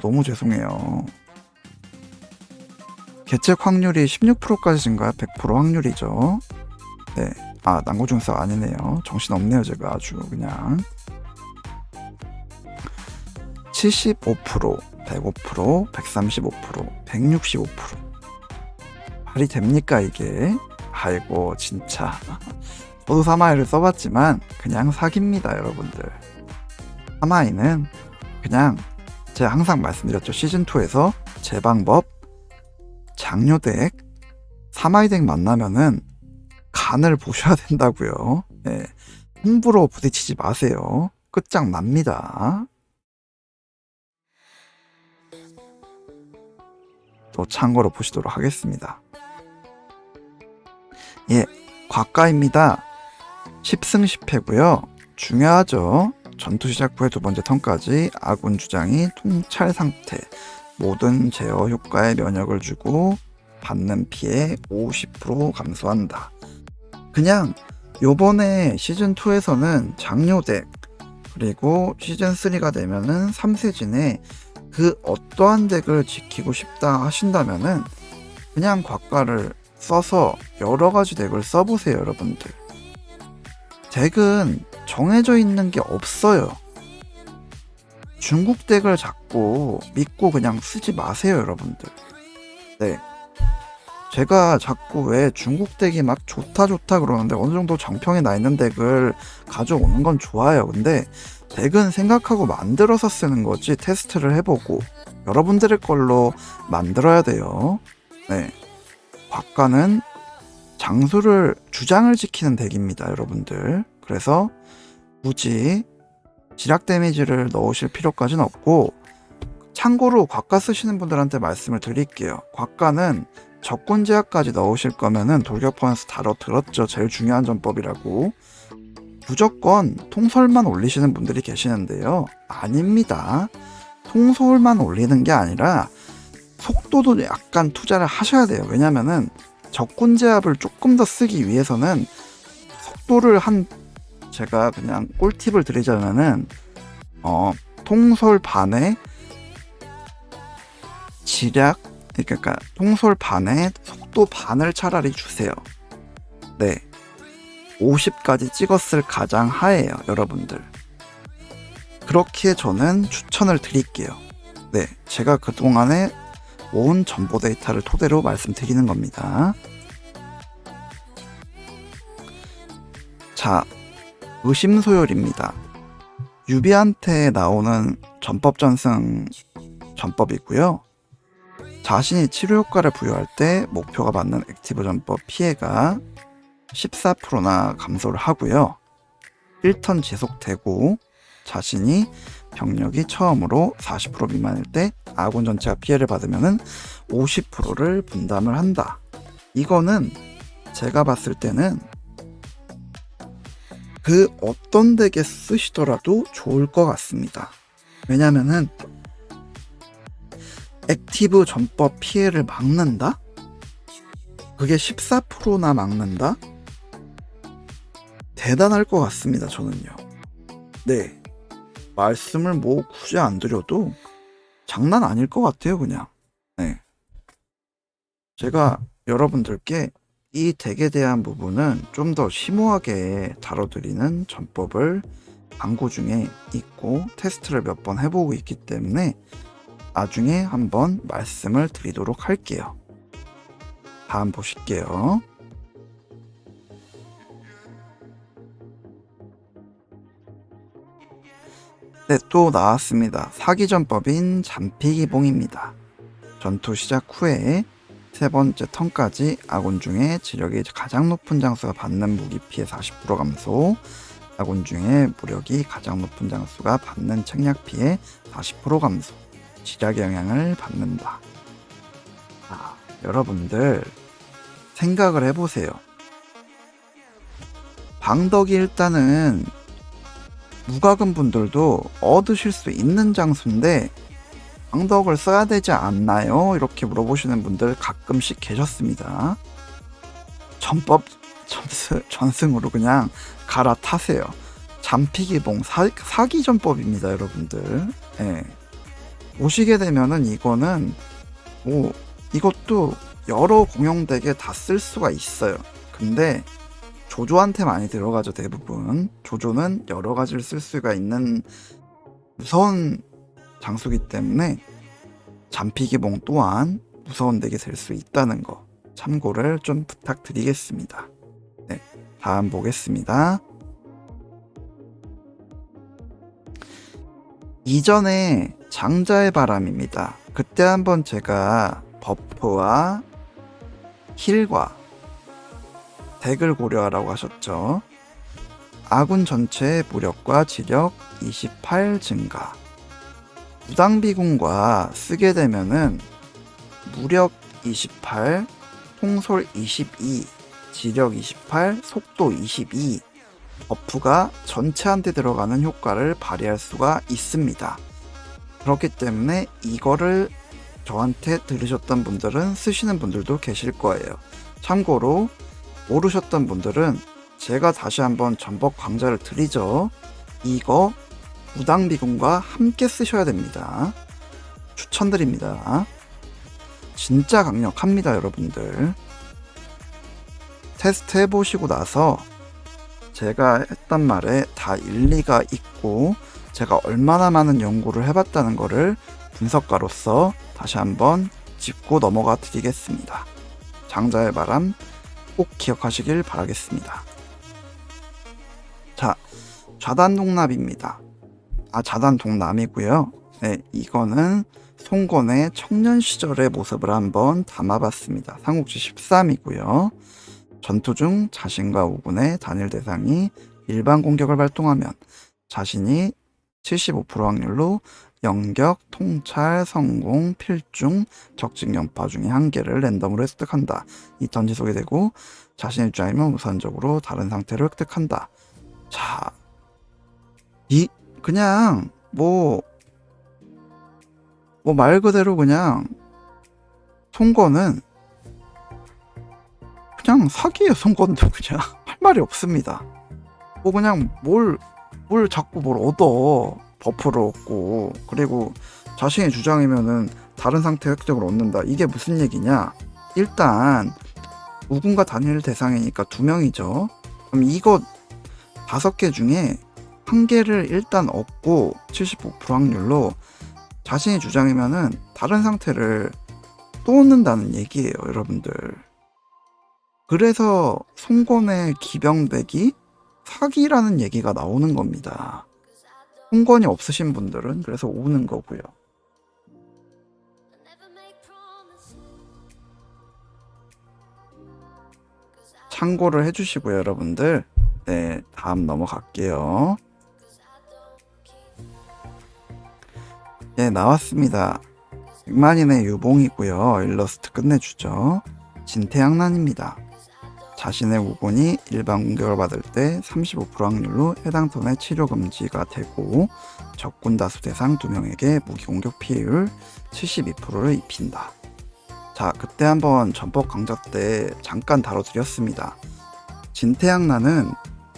너무 죄송해요. 개책 확률이 16%까지 증가해 100% 확률이죠. 네. 난고중사 아니네요. 정신없네요, 제가 아주 그냥. 75%, 105%, 135%, 165%. 말이 됩니까, 이게? 아이고, 진짜. 저도 사마이를 써봤지만, 그냥 사기입니다, 여러분들. 사마이는 그냥, 제가 항상 말씀드렸죠. 시즌2에서 제 방법, 장료덱, 사마이덱 만나면은, 간을 보셔야 된다고요. 네. 함부로 부딪히지 마세요. 끝장납니다. 또 참고로 보시도록 하겠습니다. 예, 과가입니다. 10승 10패고요. 중요하죠. 전투 시작 후에 두 번째 턴까지 아군 주장이 통찰 상태, 모든 제어 효과에 면역을 주고 받는 피해 50% 감소한다. 그냥 요번에 시즌2에서는 장료덱, 그리고 시즌3가 되면은 3세진에 그 어떠한 덱을 지키고 싶다 하신다면은 그냥 곽가를 써서 여러가지 덱을 써보세요, 여러분들. 덱은 정해져 있는 게 없어요. 중국 덱을 자꾸 믿고 그냥 쓰지 마세요, 여러분들. 네. 제가 자꾸 왜 중국 덱이 막 좋다 그러는데 어느 정도 정평에 나 있는 덱을 가져오는 건 좋아요. 근데 덱은 생각하고 만들어서 쓰는 거지, 테스트를 해보고 여러분들의 걸로 만들어야 돼요. 네. 곽가는 주장을 지키는 덱입니다, 여러분들. 그래서 굳이 지략 데미지를 넣으실 필요까지는 없고, 참고로 곽가 쓰시는 분들한테 말씀을 드릴게요. 곽가는 적군 제압까지 넣으실 거면은 돌격펀스 다뤄들었죠. 제일 중요한 전법이라고. 무조건 통솔만 올리시는 분들이 계시는데요. 아닙니다. 통솔만 올리는 게 아니라 속도도 약간 투자를 하셔야 돼요. 왜냐면은 적군 제압을 조금 더 쓰기 위해서는 속도를 제가 그냥 꿀팁을 드리자면은 통솔 반에 지략, 그러니까 통솔 반에 속도 반을 차라리 주세요. 네, 50까지 찍었을 가장 하에요, 여러분들. 그렇게 저는 추천을 드릴게요. 네, 제가 그동안에 모은 정보 데이터를 토대로 말씀드리는 겁니다. 자, 의심소열입니다. 유비한테 나오는 전법 전승 전법이고요. 자신이 치료 효과를 부여할 때 목표가 받는 액티브 전법 피해가 14%나 감소를 하고요. 1턴 지속되고 자신이 병력이 처음으로 40% 미만일 때 아군 전체가 피해를 받으면 50%를 분담을 한다. 이거는 제가 봤을 때는 그 어떤 덱에 쓰시더라도 좋을 것 같습니다. 왜냐면은 액티브 전법 피해를 막는다? 그게 14%나 막는다? 대단할 것 같습니다, 저는요. 네, 말씀을 뭐 굳이 안 드려도 장난 아닐 것 같아요, 그냥. 네, 제가 여러분들께 이 덱에 대한 부분은 좀 더 심오하게 다뤄드리는 전법을 광고 중에 있고 테스트를 몇 번 해보고 있기 때문에 나중에 한번 말씀을 드리도록 할게요. 다음 보실게요. 네, 또 나왔습니다. 사기전법인 잠피기봉입니다. 전투 시작 후에 세 번째 턴까지 아군 중에 지력이 가장 높은 장수가 받는 무기 피해 40% 감소, 아군 중에 무력이 가장 높은 장수가 받는 책략 피해 40% 감소, 지략의 영향을 받는다. 여러분들 생각을 해보세요. 방덕이 일단은 무과금 분들도 얻으실 수 있는 장수인데 방덕을 써야 되지 않나요? 이렇게 물어보시는 분들 가끔씩 계셨습니다. 전법 전승으로 그냥 갈아타세요. 잠피기봉 사기 전법입니다, 여러분들. 네. 오시게 되면은 이거는 이것도 여러 공용덱에 다 쓸 수가 있어요. 근데 조조한테 많이 들어가죠, 대부분. 조조는 여러 가지를 쓸 수가 있는 무서운 장수기 때문에 잠피기봉 또한 무서운 덱이 될 수 있다는 거 참고를 좀 부탁드리겠습니다. 네, 다음 보겠습니다. 이전에 장자의 바람입니다. 그때 한번 제가 버프와 힐과 덱을 고려하라고 하셨죠. 아군 전체의 무력과 지력 28 증가. 무당비군과 쓰게 되면은 무력 28, 통솔 22, 지력 28, 속도 22 버프가 전체한테 들어가는 효과를 발휘할 수가 있습니다. 그렇기 때문에 이거를 저한테 들으셨던 분들은 쓰시는 분들도 계실 거예요. 참고로 모르셨던 분들은 제가 다시 한번 전법 강좌를 드리죠. 이거 무당비군과 함께 쓰셔야 됩니다. 추천드립니다. 진짜 강력합니다, 여러분들. 테스트 해보시고 나서 제가 했단 말에 다 일리가 있고 제가 얼마나 많은 연구를 해봤다는 거를 분석가로서 다시 한번 짚고 넘어가 드리겠습니다. 장자의 바람 꼭 기억하시길 바라겠습니다. 자, 좌단동납입니다. 좌단동남이고요. 네, 이거는 송건의 청년 시절의 모습을 한번 담아봤습니다. 삼국지 13이고요. 전투 중 자신과 우군의 단일 대상이 일반 공격을 발동하면 자신이 75% 확률로 영격, 통찰, 성공, 필중, 적직 연파 중에 한 개를 랜덤으로 획득한다. 이 턴 지속이 되고 자신의 입장이면 우선적으로 다른 상태를 획득한다. 자, 그냥 말 그대로 그냥 송건은 그냥 사기예요. 송건도 그냥 할 말이 없습니다. 그냥 뭘 자꾸 뭘 얻어. 버프를 얻고 그리고 자신의 주장이면은 다른 상태 획득을 얻는다. 이게 무슨 얘기냐? 일단 우군과 단일 대상이니까 2명이죠. 그럼 이거 5개 중에 1개를 일단 얻고 75% 확률로 자신의 주장이면은 다른 상태를 또 얻는다는 얘기예요, 여러분들. 그래서 송건의 기병백이 사기라는 얘기가 나오는 겁니다. 송건이 없으신 분들은 그래서 오는 거고요. 참고를 해주시고요, 여러분들. 네, 다음 넘어갈게요. 네, 나왔습니다. 백만인의 유봉이고요. 일러스트 끝내주죠. 진태양난입니다. 자신의 우군이 일반 공격을 받을 때 35% 확률로 해당 턴의 치료 금지가 되고 적군 다수 대상 2명에게 무기 공격 피해율 72%를 입힌다. 자, 그때 한번 전법 강좌 때 잠깐 다뤄드렸습니다. 진태양난은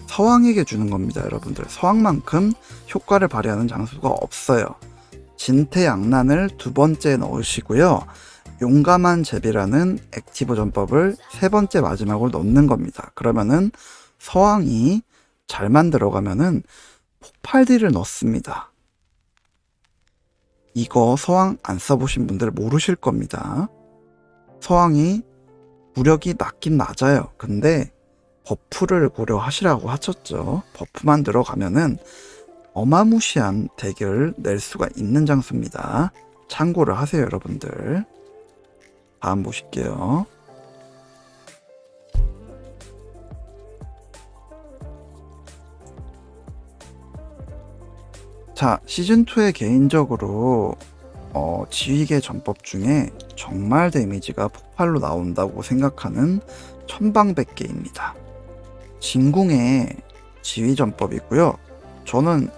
서왕에게 주는 겁니다, 여러분들. 서왕만큼 효과를 발휘하는 장수가 없어요. 진태양난을 2번째 넣으시고요. 용감한 제비라는 액티브 전법을 3번째 마지막으로 넣는 겁니다. 그러면은 서왕이 잘만 들어가면은 폭발딜을 넣습니다. 이거 서왕 안 써보신 분들 모르실 겁니다. 서왕이 무력이 낮긴 낮아요. 근데 버프를 고려하시라고 하셨죠. 버프만 들어가면은 어마무시한 덱을 낼 수가 있는 장수입니다. 참고를 하세요, 여러분들. 다음 보실게요. 자, 시즌2에 개인적으로 지휘계 전법 중에 정말 데미지가 폭발로 나온다고 생각하는 천방백계입니다. 진궁의 지휘 전법이고요. 저는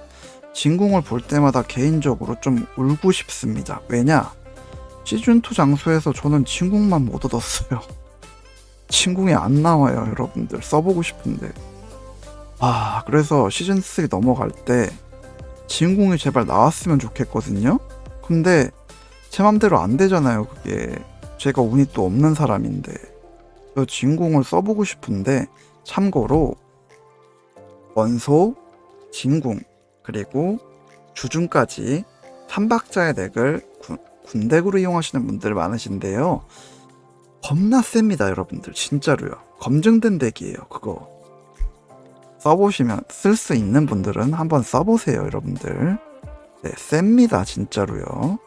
진궁을 볼 때마다 개인적으로 좀 울고 싶습니다. 왜냐? 시즌2 장소에서 저는 진궁만 못 얻었어요. 진궁이 안 나와요, 여러분들. 써보고 싶은데. 그래서 시즌3 넘어갈 때 진궁이 제발 나왔으면 좋겠거든요? 근데 제 맘대로 안 되잖아요, 그게. 제가 운이 또 없는 사람인데. 그래서 진궁을 써보고 싶은데, 참고로 원소, 진궁, 그리고 주중까지 3박자의 덱을 군덱으로 이용하시는 분들 많으신데요. 겁나 셉니다, 여러분들. 진짜로요. 검증된 덱이에요, 그거. 써보시면, 쓸 수 있는 분들은 한번 써보세요, 여러분들. 네, 셉니다, 진짜로요.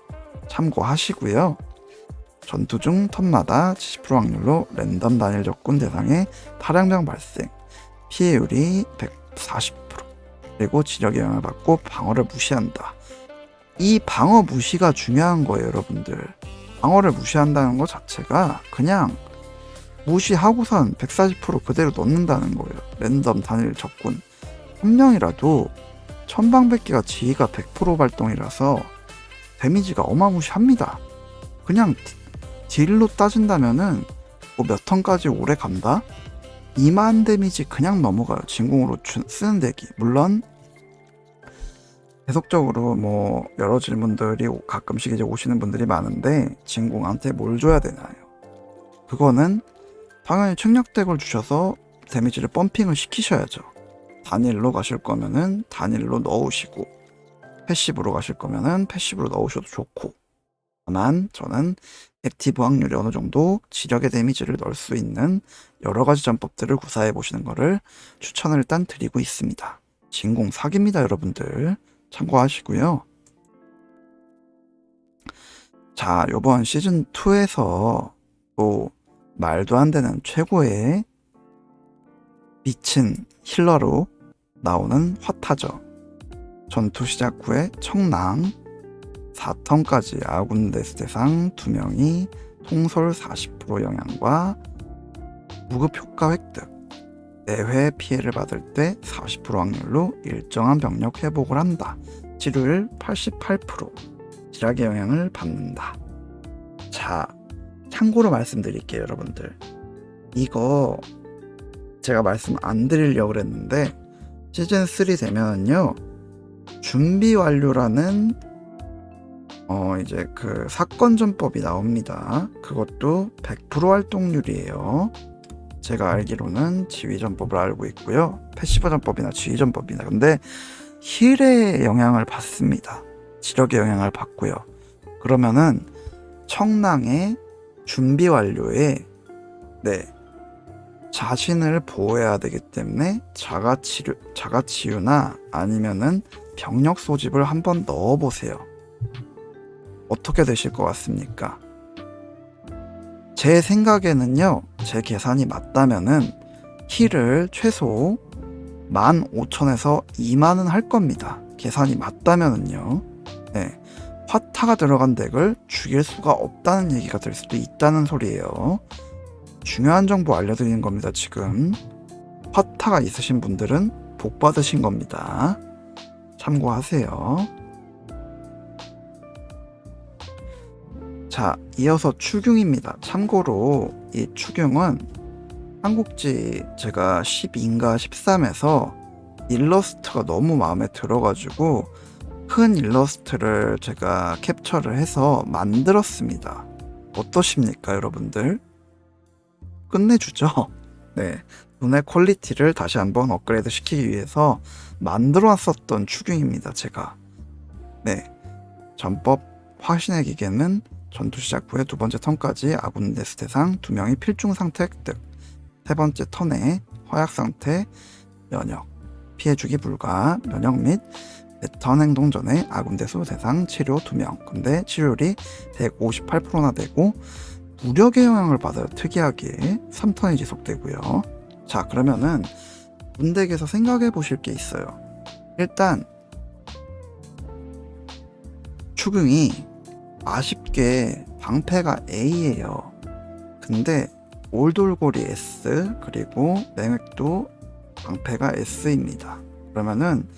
참고하시고요. 전투 중 턴마다 70% 확률로 랜덤 단일 적군 대상의 탈양장 발생, 피해율이 140%, 그리고 지력의 영향을 받고 방어를 무시한다. 이 방어 무시가 중요한 거예요, 여러분들. 방어를 무시한다는 것 자체가 그냥 무시하고선 140% 그대로 넣는다는 거예요. 랜덤 단일 적군 한 명이라도 천방백기가 지휘가 100% 발동이라서 데미지가 어마무시합니다. 그냥 딜로 따진다면은 뭐 몇 턴까지 오래 간다? 2만 데미지 그냥 넘어가요. 진공으로 쓰는 덱이. 물론 계속적으로 뭐 여러 질문들이 가끔씩 이제 오시는 분들이 많은데 진공한테 뭘 줘야 되나요? 그거는 당연히 측력덱을 주셔서 데미지를 펌핑을 시키셔야죠. 단일로 가실 거면은 단일로 넣으시고, 패시브로 가실 거면은 패시브로 넣으셔도 좋고, 다만 저는 액티브 확률이 어느 정도 지력의 데미지를 넣을 수 있는 여러 가지 전법들을 구사해 보시는 거를 추천을 일단 드리고 있습니다. 진공 사기입니다, 여러분들. 참고하시고요. 자, 요번 시즌2에서 또 말도 안 되는 최고의 미친 힐러로 나오는 화타죠. 전투 시작 후에 청랑 4턴까지 아군 데스 대상 2명이 통솔 40% 영향과 무급 효과 획득, 내회 피해를 받을 때 40% 확률로 일정한 병력 회복을 한다. 치료율 88%, 지락의 영향을 받는다. 자, 참고로 말씀드릴게요, 여러분들. 이거 제가 말씀 안 드리려고 그랬는데 시즌3 되면은요, 준비 완료라는 이제 그 사건 전법이 나옵니다. 그것도 100% 활동률이에요. 제가 알기로는 지휘 전법을 알고 있고요. 패시브 전법이나 지휘 전법이나. 근데 힐의 영향을 받습니다. 지력의 영향을 받고요. 그러면은 청랑의 준비 완료에 자신을 보호해야 되기 때문에 자가치유나 아니면은 병력 소집을 한번 넣어보세요. 어떻게 되실 것 같습니까? 제 생각에는요, 제 계산이 맞다면은 힐을 최소 15,000에서 2만은 할 겁니다. 계산이 맞다면은요. 네, 화타가 들어간 덱을 죽일 수가 없다는 얘기가 될 수도 있다는 소리예요. 중요한 정보 알려드리는 겁니다. 지금 화타가 있으신 분들은 복 받으신 겁니다. 참고하세요. 자, 이어서 추경입니다. 참고로 이 추경은 한국지 제가 12인가 13에서 일러스트가 너무 마음에 들어가지고 큰 일러스트를 제가 캡처를 해서 만들었습니다. 어떠십니까, 여러분들? 끝내주죠? 네, 눈의 퀄리티를 다시 한번 업그레이드 시키기 위해서 만들어 놨었던 추경입니다, 제가. 네, 전법 화신의 기계는 전투 시작 후에 두 번째 턴까지 아군 데스 대상 2명이 필중 상태 획득, 세 번째 턴에 허약 상태 면역, 피해주기 불가, 면역 및 턴 행동 전에 아군 대수 대상 치료 2명. 근데 치료율이 158%나 되고 무력의 영향을 받아요. 특이하게 3턴이 지속되고요. 자, 그러면은 문덱에서 생각해 보실 게 있어요. 일단 추궁이 아쉽게 방패가 A예요. 근데 올돌고리 S 그리고 맹획도 방패가 S입니다. 그러면은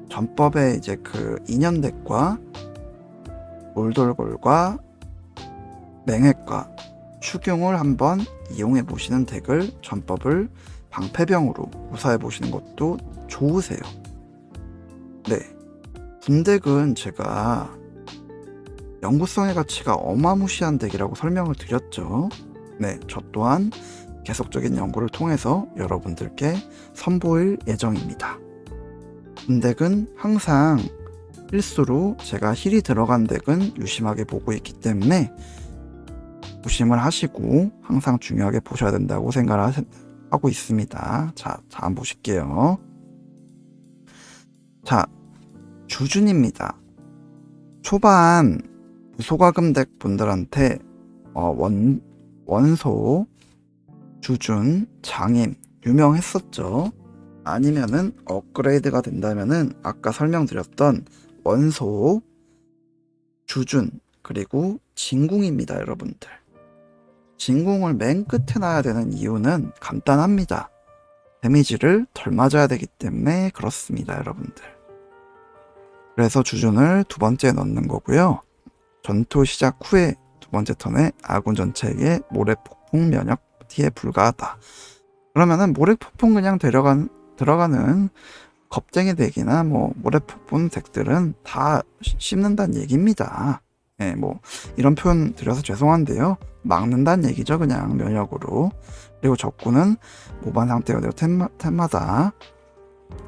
전법의 이제 그 인연덱과 올돌골과 맹획과 추경을 한번 이용해 보시는 덱을 전법을 방패병으로 구사해 보시는 것도 좋으세요. 네, 군덱은 제가 연구성의 가치가 어마무시한 덱이라고 설명을 드렸죠. 네, 저 또한 계속적인 연구를 통해서 여러분들께 선보일 예정입니다. 덱은 항상 필수로 제가 힐이 들어간 덱은 유심하게 보고 있기 때문에 조심을 하시고 항상 중요하게 보셔야 된다고 생각을 하고 있습니다. 자, 다음 보실게요. 자, 주준입니다. 초반 무소가금 덱 분들한테 원소, 주준, 장인 유명했었죠. 아니면은 업그레이드가 된다면은 아까 설명드렸던 원소, 주준, 그리고 진궁입니다, 여러분들. 진궁을 맨 끝에 놔야 되는 이유는 간단합니다. 데미지를 덜 맞아야 되기 때문에 그렇습니다, 여러분들. 그래서 주준을 두 번째 넣는 거고요. 전투 시작 후에 두 번째 턴에 아군 전체에게 모래 폭풍 면역 피해 불가하다. 그러면은 모래폭풍 그냥 들어가는 겁쟁이 덱이나 뭐 모래폭풍 덱들은 다 씹는다는 얘기입니다. 예, 뭐 이런 표현 드려서 죄송한데요. 막는다는 얘기죠. 그냥 면역으로. 그리고 적군은 모반 상태가 되어 템마다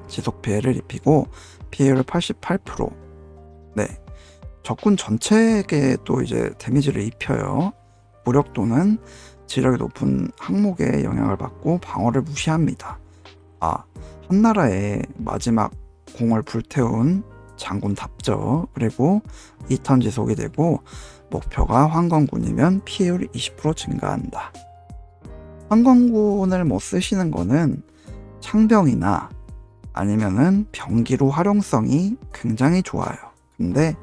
지속 피해를 입히고 피해율 88%. 네. 적군 전체에게 또 이제 데미지를 입혀요. 무력도는 지력이 높은 항목에 영향을 받고 방어를 무시합니다. 한 나라의 마지막 공을 불태운 장군답죠. 그리고 2턴 지속이 되고 목표가 황건군이면 피해율이 20% 증가한다. 황건군을 뭐 쓰시는 거는 창병이나 아니면은 병기로 활용성이 굉장히 좋아요. 근데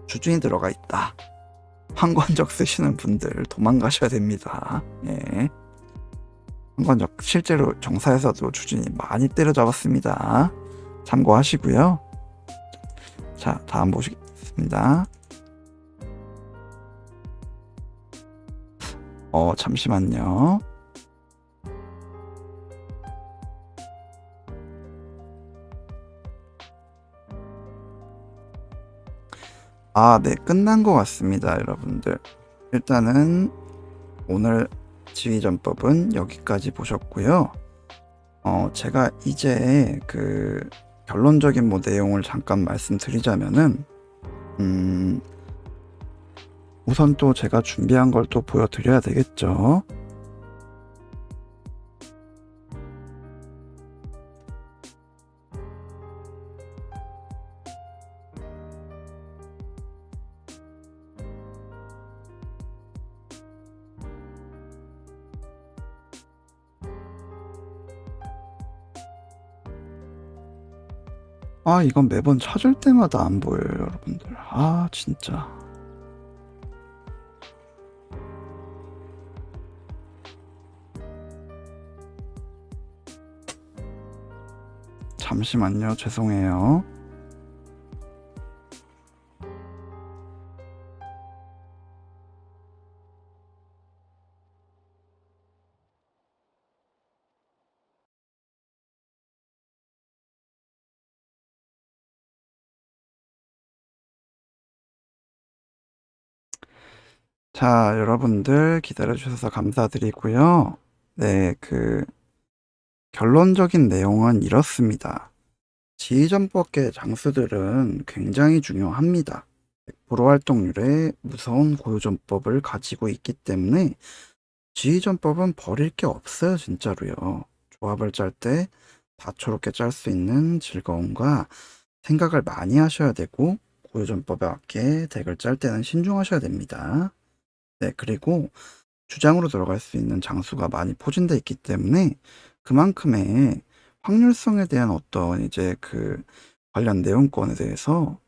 주준이 들어가 있다. 황건적 쓰시는 분들 도망가셔야 됩니다. 예. 황건적 실제로 정사에서도 주준이 많이 때려잡았습니다. 참고하시고요. 자, 다음 보시겠습니다. 잠시만요. 네, 끝난 것 같습니다, 여러분들. 일단은 오늘 지휘전법은 여기까지 보셨고요. 제가 이제 그 결론적인 뭐 내용을 잠깐 말씀드리자면은, 우선 또 제가 준비한 걸 또 보여드려야 되겠죠. 이건 매번 찾을 때마다 안 보여요, 여러분들. 진짜. 잠시만요, 죄송해요. 자, 여러분들 기다려주셔서 감사드리고요. 네, 결론적인 내용은 이렇습니다. 지휘전법계 장수들은 굉장히 중요합니다. 100% 활동률의 무서운 고유전법을 가지고 있기 때문에 지휘전법은 버릴 게 없어요, 진짜로요. 조합을 짤 때 다초롭게 짤 수 있는 즐거움과 생각을 많이 하셔야 되고 고유전법에 맞게 덱을 짤 때는 신중하셔야 됩니다. 네, 그리고 주장으로 들어갈 수 있는 장수가 많이 포진되어 있기 때문에 그만큼의 확률성에 대한 어떤 이제 관련 내용권에 대해서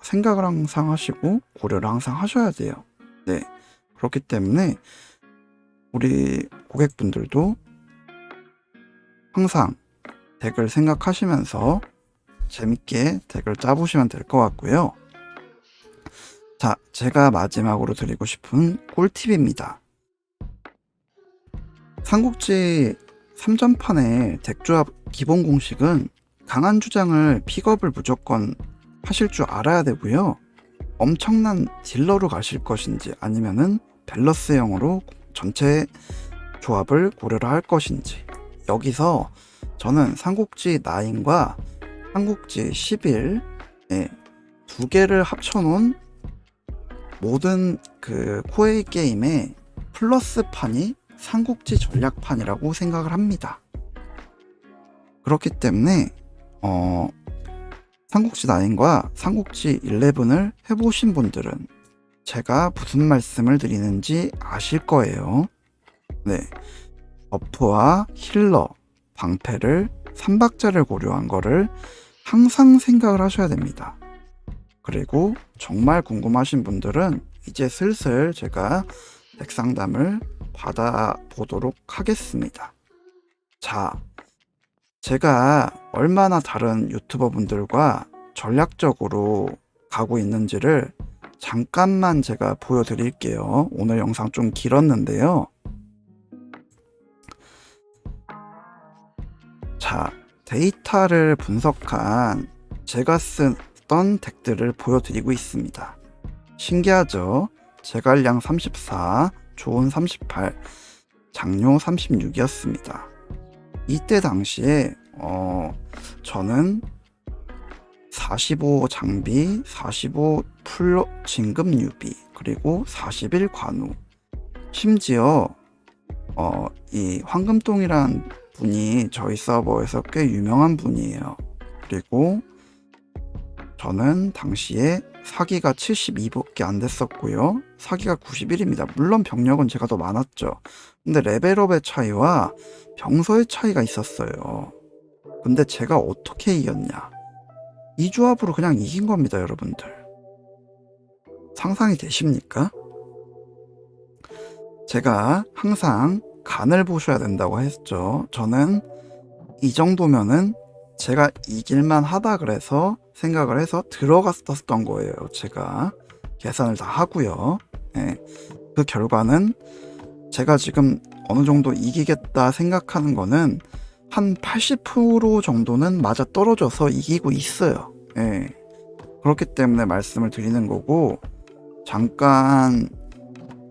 생각을 항상 하시고 고려를 항상 하셔야 돼요. 네. 그렇기 때문에 우리 고객분들도 항상 덱을 생각하시면서 재밌게 덱을 짜보시면 될 것 같고요. 자, 제가 마지막으로 드리고 싶은 꿀팁입니다. 삼국지 3전판의 덱조합 기본 공식은 강한 주장을 픽업을 무조건 하실 줄 알아야 되고요. 엄청난 딜러로 가실 것인지 아니면은 밸런스형으로 전체 조합을 고려를 할 것인지, 여기서 저는 삼국지 9과 삼국지 11 두 개를 합쳐놓은 모든 코에이 게임의 플러스판이 삼국지 전략판이라고 생각을 합니다. 그렇기 때문에 삼국지 9과 삼국지 11을 해보신 분들은 제가 무슨 말씀을 드리는지 아실 거예요. 네, 버프와 힐러, 방패를 3박자를 고려한 거를 항상 생각을 하셔야 됩니다. 그리고 정말 궁금하신 분들은 이제 슬슬 제가 덱 상담을 받아보도록 하겠습니다. 자, 제가 얼마나 다른 유튜버 분들과 전략적으로 가고 있는지를 잠깐만 제가 보여드릴게요. 오늘 영상 좀 길었는데요. 자, 데이터를 분석한 제가 쓰던 덱들을 보여드리고 있습니다. 신기하죠? 제갈량 34, 조은 38, 장료 36이었습니다. 이때 당시에 저는 45 장비, 45 풀 진급 유비, 그리고 41 관우, 심지어 이 황금똥이란 분이 저희 서버에서 꽤 유명한 분이에요. 그리고 저는 당시에 사기가 72밖에 안 됐었고요. 사기가 91입니다. 물론 병력은 제가 더 많았죠. 근데 레벨업의 차이와 병서의 차이가 있었어요. 근데 제가 어떻게 이겼냐? 이 조합으로 그냥 이긴 겁니다, 여러분들. 상상이 되십니까? 제가 항상 간을 보셔야 된다고 했죠. 저는 이 정도면은 제가 이길만 하다 그래서 생각을 해서 들어갔었던 거예요. 제가 계산을 다 하고요. 네. 그 결과는 제가 지금 어느 정도 이기겠다 생각하는 거는 한 80% 정도는 맞아 떨어져서 이기고 있어요. 네. 그렇기 때문에 말씀을 드리는 거고, 잠깐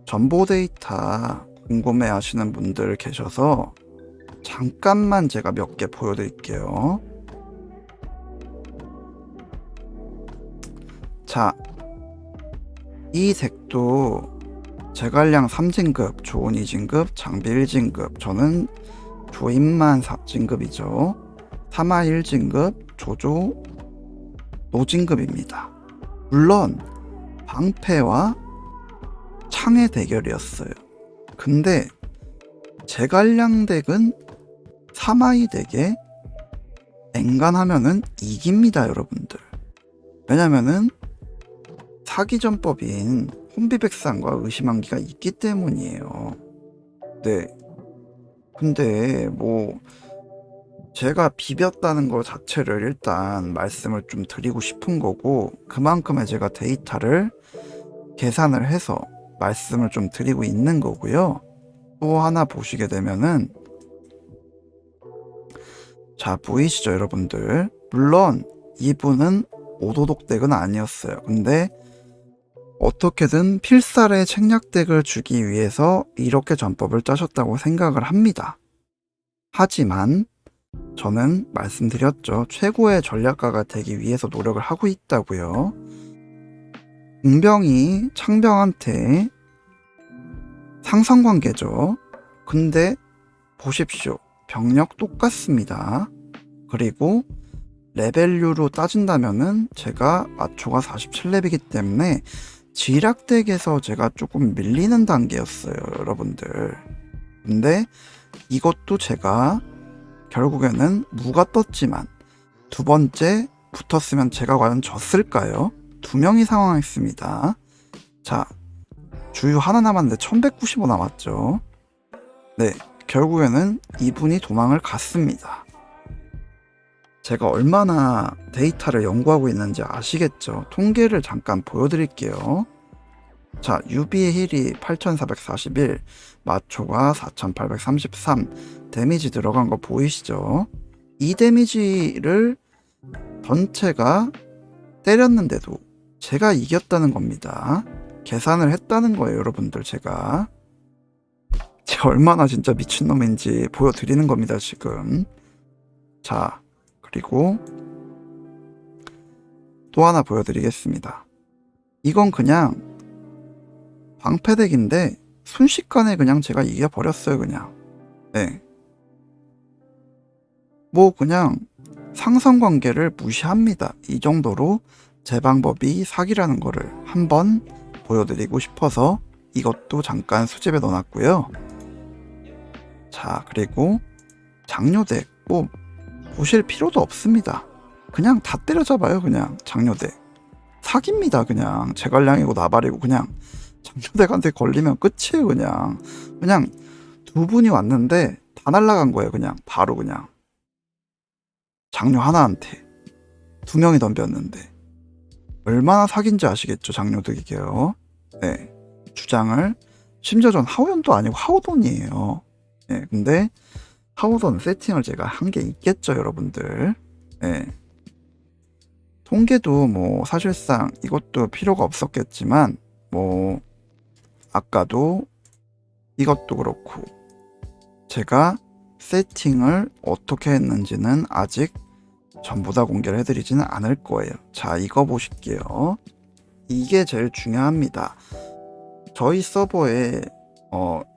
전보 데이터 궁금해 하시는 분들 계셔서 잠깐만 제가 몇 개 보여드릴게요. 자, 이 덱도 제갈량 3진급, 조은 2진급, 장비 1진급, 저는 조인만 4진급이죠. 사마 1진급, 조조 노진급입니다. 물론 방패와 창의 대결이었어요. 근데 제갈량 덱은 사마이 덱에 앵간하면은 이깁니다, 여러분들. 왜냐면은 사기전법인 혼비백산과 의심한기가 있기 때문이에요. 네. 근데 뭐 제가 비볐다는 것 자체를 일단 말씀을 좀 드리고 싶은 거고, 그만큼의 제가 데이터를 계산을 해서 말씀을 좀 드리고 있는 거고요. 또 하나 보시게 되면은, 자, 보이시죠, 여러분들? 물론 이분은 오도독 덱은 아니었어요. 근데 어떻게든 필살의 책략덱을 주기 위해서 이렇게 전법을 짜셨다고 생각을 합니다. 하지만 저는 말씀드렸죠. 최고의 전략가가 되기 위해서 노력을 하고 있다고요. 웅병이 창병한테 상성관계죠. 근데 보십시오. 병력 똑같습니다. 그리고 레벨류로 따진다면은 제가 마초가 47렙이기 때문에 지략덱에서 제가 조금 밀리는 단계였어요, 여러분들. 근데 이것도 제가 결국에는 무가 떴지만 두 번째 붙었으면 제가 과연 졌을까요? 두 명이 상황했습니다. 자, 주유 하나 남았는데 1195 남았죠. 네, 결국에는 이분이 도망을 갔습니다. 제가 얼마나 데이터를 연구하고 있는지 아시겠죠? 통계를 잠깐 보여드릴게요. 자, 유비의 힐이 8441, 마초가 4833, 데미지 들어간 거 보이시죠? 이 데미지를 전체가 때렸는데도 제가 이겼다는 겁니다. 계산을 했다는 거예요, 여러분들. 제가 얼마나 진짜 미친놈인지 보여드리는 겁니다, 지금. 자, 그리고 또 하나 보여드리겠습니다. 이건 그냥 방패덱인데 순식간에 그냥 제가 이겨버렸어요, 그냥. 네. 뭐 그냥 상성관계를 무시합니다. 이 정도로 제 방법이 사기라는 거를 한번 보여드리고 싶어서 이것도 잠깐 수집에 넣어놨고요. 자, 그리고 장료덱 뭐 보실 필요도 없습니다. 그냥 다 때려잡아요. 그냥 장료덱 사기입니다. 그냥 제갈량이고 나발이고 그냥 장료덱한테 걸리면 끝이에요. 그냥 두 분이 왔는데 다 날라간 거예요. 그냥 바로 그냥 장료 하나한테 두 명이 덤볐는데 얼마나 사기인지 아시겠죠? 장료덱이게요. 네, 주장을 심지어 전 하우연도 아니고 하우돈이에요. 네, 근데 하우던 세팅을 제가 한 게 있겠죠, 여러분들. 네. 통계도 뭐 사실상 이것도 필요가 없었겠지만 뭐 아까도 이것도 그렇고 제가 세팅을 어떻게 했는지는 아직 전부 다 공개를 해드리지는 않을 거예요. 자, 이거 보실게요. 이게 제일 중요합니다. 저희 서버에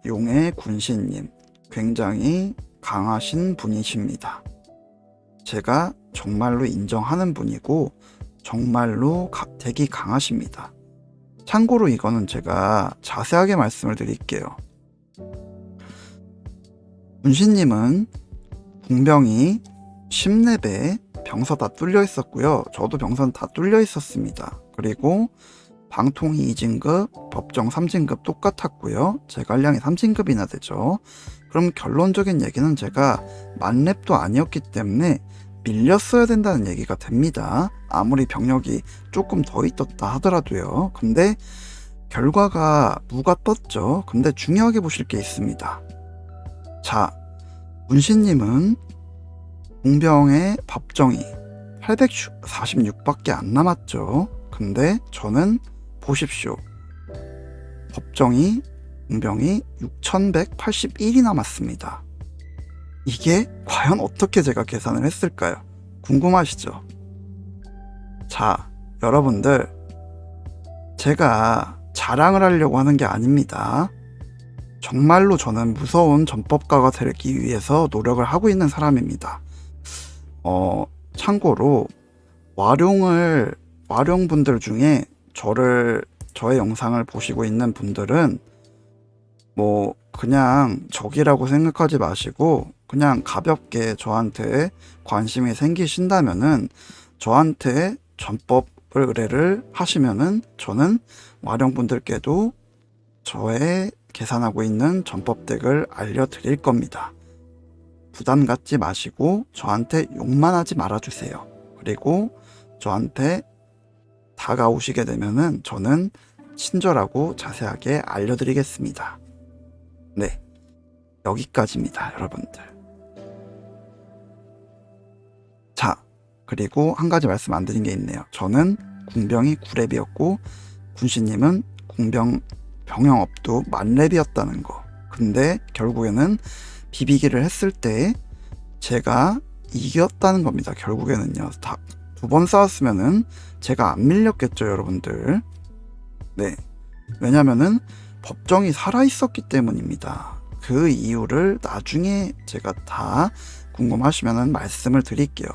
용의 군신님 굉장히 강하신 분이십니다. 제가 정말로 인정하는 분이고 정말로 덱이 강하십니다. 참고로 이거는 제가 자세하게 말씀을 드릴게요. 군신님은 궁병이 10렙에 병서 다 뚫려 있었고요. 저도 병선 다 뚫려 있었습니다. 그리고 방통이 2진급, 법정 3진급 똑같았고요. 제 관량이 3진급이나 되죠. 그럼 결론적인 얘기는 제가 만렙도 아니었기 때문에 밀렸어야 된다는 얘기가 됩니다. 아무리 병력이 조금 더 있었다 하더라도요. 근데 결과가 무가 떴죠. 근데 중요하게 보실 게 있습니다. 자, 문신님은 공병의 법정이 846밖에 안 남았죠. 근데 저는 보십시오. 법정이 공병이 6181이 남았습니다. 이게 과연 어떻게 제가 계산을 했을까요? 궁금하시죠? 자, 여러분들, 제가 자랑을 하려고 하는 게 아닙니다. 정말로 저는 무서운 전법가가 되기 위해서 노력을 하고 있는 사람입니다. 참고로 와룡분들 중에 저의 영상을 보시고 있는 분들은 뭐 그냥 적이라고 생각하지 마시고 그냥 가볍게 저한테 관심이 생기신다면은 저한테 전법 의뢰를 하시면은 저는 와룡분들께도 저의 계산하고 있는 전법덱을 알려드릴 겁니다. 부담 갖지 마시고 저한테 욕만 하지 말아주세요. 그리고 저한테 다가오시게 되면은 저는 친절하고 자세하게 알려드리겠습니다. 네, 여기까지입니다, 여러분들. 자, 그리고 한 가지 말씀 안 드린 게 있네요. 저는 궁병이 9렙이었고 군신님은 궁병 병영업도 만렙이었다는 거. 근데 결국에는 비비기를 했을 때 제가 이겼다는 겁니다. 결국에는요. 다 2번 싸웠으면은 제가 안 밀렸겠죠, 여러분들. 네. 왜냐면은 법정이 살아있었기 때문입니다. 그 이유를 나중에 제가 다 궁금하시면은 말씀을 드릴게요.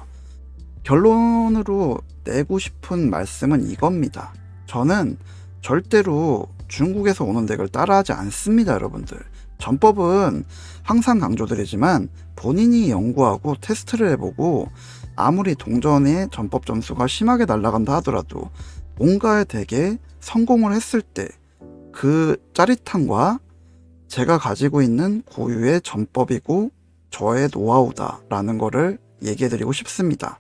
결론으로 내고 싶은 말씀은 이겁니다. 저는 절대로 중국에서 오는 덱을 따라하지 않습니다, 여러분들. 전법은 항상 강조드리지만 본인이 연구하고 테스트를 해보고 아무리 동전의 전법 점수가 심하게 날아간다 하더라도 뭔가의 덱에 성공을 했을 때 그 짜릿함과 제가 가지고 있는 고유의 전법이고 저의 노하우다라는 거를 얘기해드리고 싶습니다.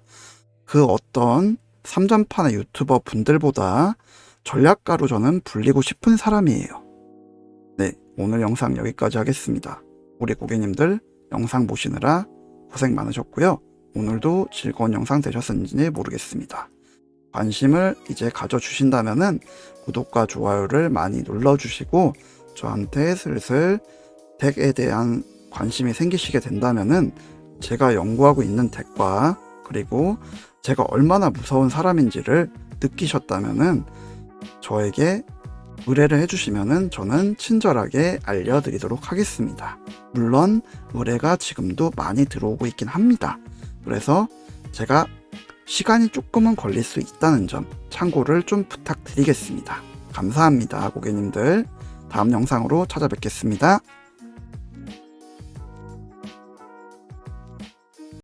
그 어떤 3전판의 유튜버 분들보다 전략가로 저는 불리고 싶은 사람이에요. 네, 오늘 영상 여기까지 하겠습니다. 우리 고객님들 영상 보시느라 고생 많으셨고요. 오늘도 즐거운 영상 되셨는지 모르겠습니다. 관심을 이제 가져주신다면은 구독과 좋아요를 많이 눌러주시고 저한테 슬슬 덱에 대한 관심이 생기시게 된다면은 제가 연구하고 있는 덱과 그리고 제가 얼마나 무서운 사람인지를 느끼셨다면은 저에게 의뢰를 해주시면은 저는 친절하게 알려드리도록 하겠습니다. 물론 의뢰가 지금도 많이 들어오고 있긴 합니다. 그래서 제가 시간이 조금은 걸릴 수 있다는 점 참고를 좀 부탁드리겠습니다. 감사합니다, 고객님들. 다음 영상으로 찾아뵙겠습니다.